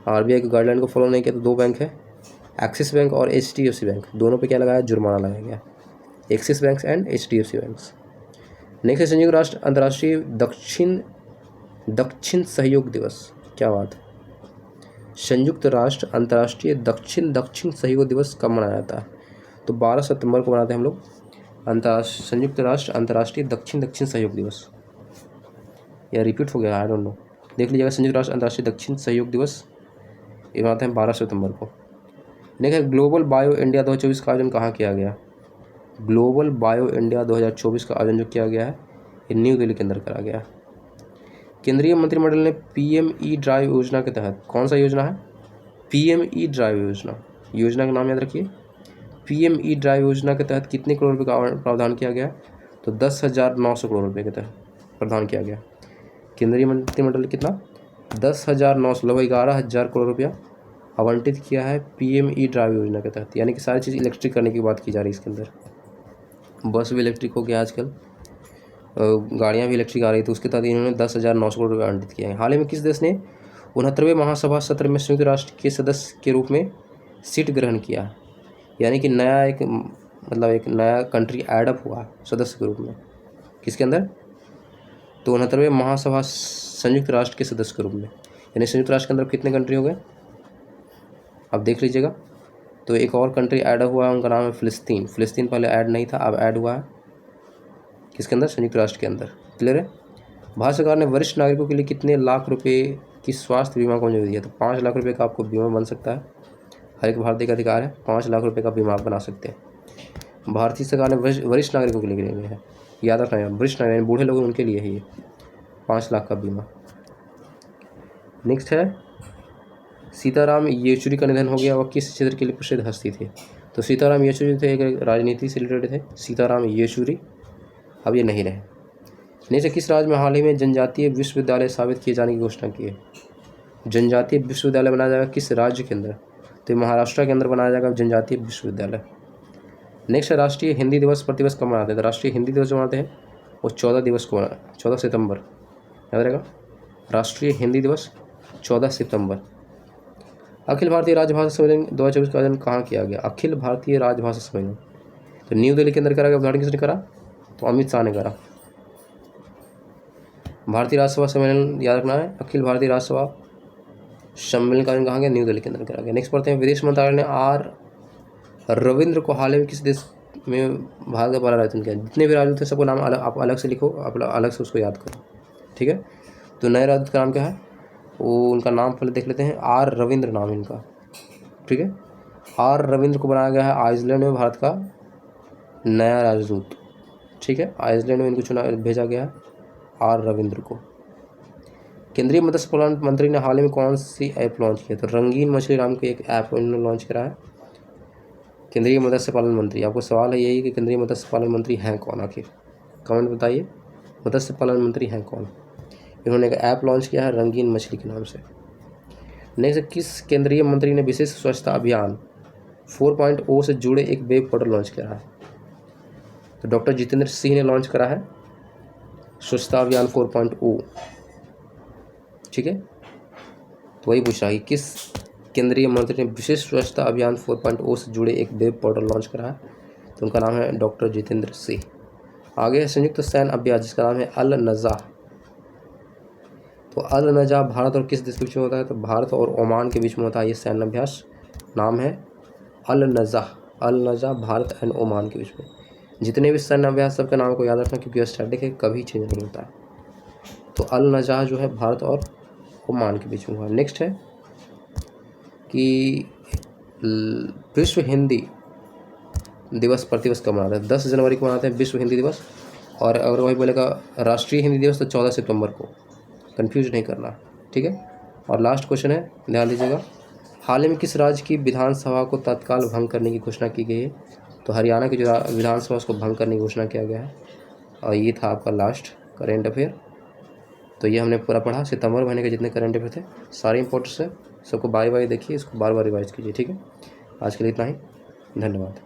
RBI की गाइडलाइन को फॉलो नहीं किया, तो 2 बैंक है, एक्सिस बैंक और HDFC बैंक, दोनों पे क्या लगाया? जुर्माना लगाया गया, axis bank and HDFC banks. Next है संयुक्त राष्ट्र अंतर्राष्ट्रीय दक्षिण सहयोग दिवस। क्या बात है? संयुक्त राष्ट्र अंतर्राष्ट्रीय दक्षिण सहयोग दिवस कब मनाया जाता है? तो 12 सितंबर को मनाते हैं हम लोग संयुक्त राष्ट्र अंतर्राष्ट्रीय दक्षिण सहयोग दिवस। या रिपीट हो गया, आई डोंट नो, देख लीजिएगा। संयुक्त राष्ट्र अंतर्राष्ट्रीय दक्षिण सहयोग दिवस ये मनाते हैं 12 सितंबर को। देखिए, ग्लोबल बायो इंडिया 2024 का आयोजन कहाँ किया गया? ग्लोबल बायो इंडिया 2024 का आयोजन जो किया गया है ये न्यू दिल्ली के अंदर करा गया है। केंद्रीय मंत्रिमंडल ने PME ड्राइव योजना के तहत, कौन सा योजना है? PME ड्राइव योजना का नाम याद रखिए। PME ड्राइव योजना के तहत कितने करोड़ रुपये का प्रावधान किया गया? तो 10,900 करोड़ रुपये के तहत प्रावधान किया गया। केंद्रीय मंत्रिमंडल ने कितना? 10,900, लगभग 11,000 करोड़ रुपया आवंटित किया है PME ड्राइव योजना के तहत। यानी कि सारी चीज़ इलेक्ट्रिक करने की बात की जा रही है इसके अंदर। बस भी इलेक्ट्रिक हो गया आजकल, गाड़ियाँ भी इलेक्ट्रिक आ रही, तो उसके तहत इन्होंने 10,900 करोड़ रुपये आवंटित किया है। हाल ही में किस देश ने 69वें महासभा सत्र में संयुक्त राष्ट्र के सदस्य के रूप में सीट ग्रहण किया है? यानी कि नया एक नया कंट्री एडअप हुआ सदस्य के रूप में, किसके अंदर? तो 69वें महासभा संयुक्त राष्ट्र के सदस्य के रूप में। यानी संयुक्त राष्ट्र के अंदर कितने कंट्री हो गए? अब देख लीजिएगा। तो एक और कंट्री ऐड हुआ है, उनका नाम है फ़िलिस्तीन। फ़िलिस्तीन पहले ऐड नहीं था, अब ऐड हुआ है किसके अंदर? संयुक्त राष्ट्र के अंदर। क्लियर है? भारत सरकार ने वरिष्ठ नागरिकों के लिए कितने लाख रुपए की स्वास्थ्य बीमा को मंजूरी दी है? तो 5 लाख रुपये का आपको बीमा बन सकता है, हर एक भारतीय का अधिकार है, 5 लाख रुपये का बीमा आप बना सकते हैं। भारतीय सरकार ने वरिष्ठ नागरिकों के लिए है, याद रखना है, वरिष्ठ नागरिक बूढ़े लोग उनके लिए है ये 5 लाख का बीमा। नेक्स्ट है सीताराम येचुरी का निधन हो गया। वह किस क्षेत्र के लिए प्रसिद्ध हस्ती थे? तो सीताराम येचुरी थे, एक राजनीति से रिलेटेड थे सीताराम येचुरी, अब ये नहीं रहे। नेक्स्ट, किस राज्य में हाल ही में जनजातीय विश्वविद्यालय स्थापित किए जाने की घोषणा की है? जनजातीय विश्वविद्यालय बनाया जाएगा किस राज्य के अंदर? तो महाराष्ट्र के अंदर बनाया जाएगा जनजातीय विश्वविद्यालय। नेक्स्ट, राष्ट्रीय हिंदी दिवस प्रतिवर्ष कब मनाते हैं? तो राष्ट्रीय हिंदी दिवस जो मनाते हैं वो 14 दिवस को 14 सितंबर, याद रहेगा। राष्ट्रीय हिंदी दिवस 14 सितंबर। अखिल भारतीय राजभाषा सम्मेलन 2024 का आयोजन कहाँ किया गया? अखिल भारतीय राजभाषा सम्मेलन तो न्यू दिल्ली के अंदर करा गया। उद्घाटन किसने करा? तो अमित शाह ने करा। भारतीय राज्यसभा सम्मेलन याद रखना है, अखिल भारतीय राज्यसभा सम्मेलन का आयोजन कहाँ गया? न्यू दिल्ली के अंदर करा गया। नेक्स्ट पढ़ते हैं, विदेश मंत्रालय ने R रविंद्र को हाल ही में किस देश में भारत का पहला राजदूत किया? जितने भी राजदूत हैं सबको नाम आप अलग से लिखो, आप अलग से उसको याद करो, ठीक है। तो नए राजदूत का नाम क्या है? वो उनका नाम पहले देख लेते हैं, R रविंद्र नाम इनका, ठीक है। R रविंद्र को बनाया गया है आइसलैंड में भारत का नया राजदूत, ठीक है। आइसलैंड में इनको चुना भेजा गया है R रविंद्र को। केंद्रीय मत्स्य पालन मंत्री ने हाल ही में कौन सी ऐप लॉन्च किया? तो रंगीन मछली नाम के एक ऐप इन्होंने लॉन्च करा है केंद्रीय मत्स्य पालन मंत्री। आपको सवाल है यही कि केंद्रीय मत्स्य पालन मंत्री हैं कौन आखिर? कमेंट बताइए, मत्स्य पालन मंत्री हैं कौन? इन्होंने एक ऐप लॉन्च किया है रंगीन मछली के नाम से। नेक्स्ट, किस केंद्रीय मंत्री ने विशेष स्वच्छता अभियान 4.0 से जुड़े एक वेब पोर्टल लॉन्च किया है? तो डॉक्टर जितेंद्र सिंह ने लॉन्च करा है स्वच्छता अभियान 4.0, ठीक है। तो वही पूछ रहा है कि किस केंद्रीय मंत्री ने विशेष स्वच्छता अभियान 4.0 से जुड़े एक वेब पोर्टल लॉन्च करा है। तो उनका नाम है डॉक्टर जितेंद्र सिंह। आगे संयुक्त सैन्य अभ्यास जिसका नाम है अल नज़ा। तो अल नज़ा भारत और किस देश के बीच में होता है? तो भारत और ओमान के बीच में होता है ये सैन्य अभ्यास। नाम है अल नज़ा। अल नज़ा भारत एंड ओमान के बीच में। जितने भी सैन्य अभ्यास सबके नाम को याद रखना क्योंकि स्टैटिक है, कभी चेंज नहीं होता है। तो अल नज़ा जो है भारत और ओमान के बीच में हुआ। नेक्स्ट है कि विश्व हिंदी दिवस प्रतिवर्ष कब मनाते हैं? 10 जनवरी को मनाते हैं विश्व हिंदी दिवस। और अगर वही बोलेगा राष्ट्रीय हिंदी दिवस तो 14 सितंबर को, कंफ्यूज नहीं करना, ठीक है। और लास्ट क्वेश्चन है, ध्यान दीजिएगा, हाल ही में किस राज्य की विधानसभा को तत्काल भंग करने की घोषणा की गई है? तो हरियाणा की जो विधानसभा उसको भंग करने की घोषणा किया गया है। और ये था आपका लास्ट करेंट अफेयर। तो ये हमने पूरा पढ़ा, सितंबर महीने के जितने करेंट अफेयर थे सारे इंपॉर्टेंट है, सबको बारी बारी देखिए, इसको बार बार रिवाइज कीजिए, ठीक है। आज के लिए इतना ही, धन्यवाद।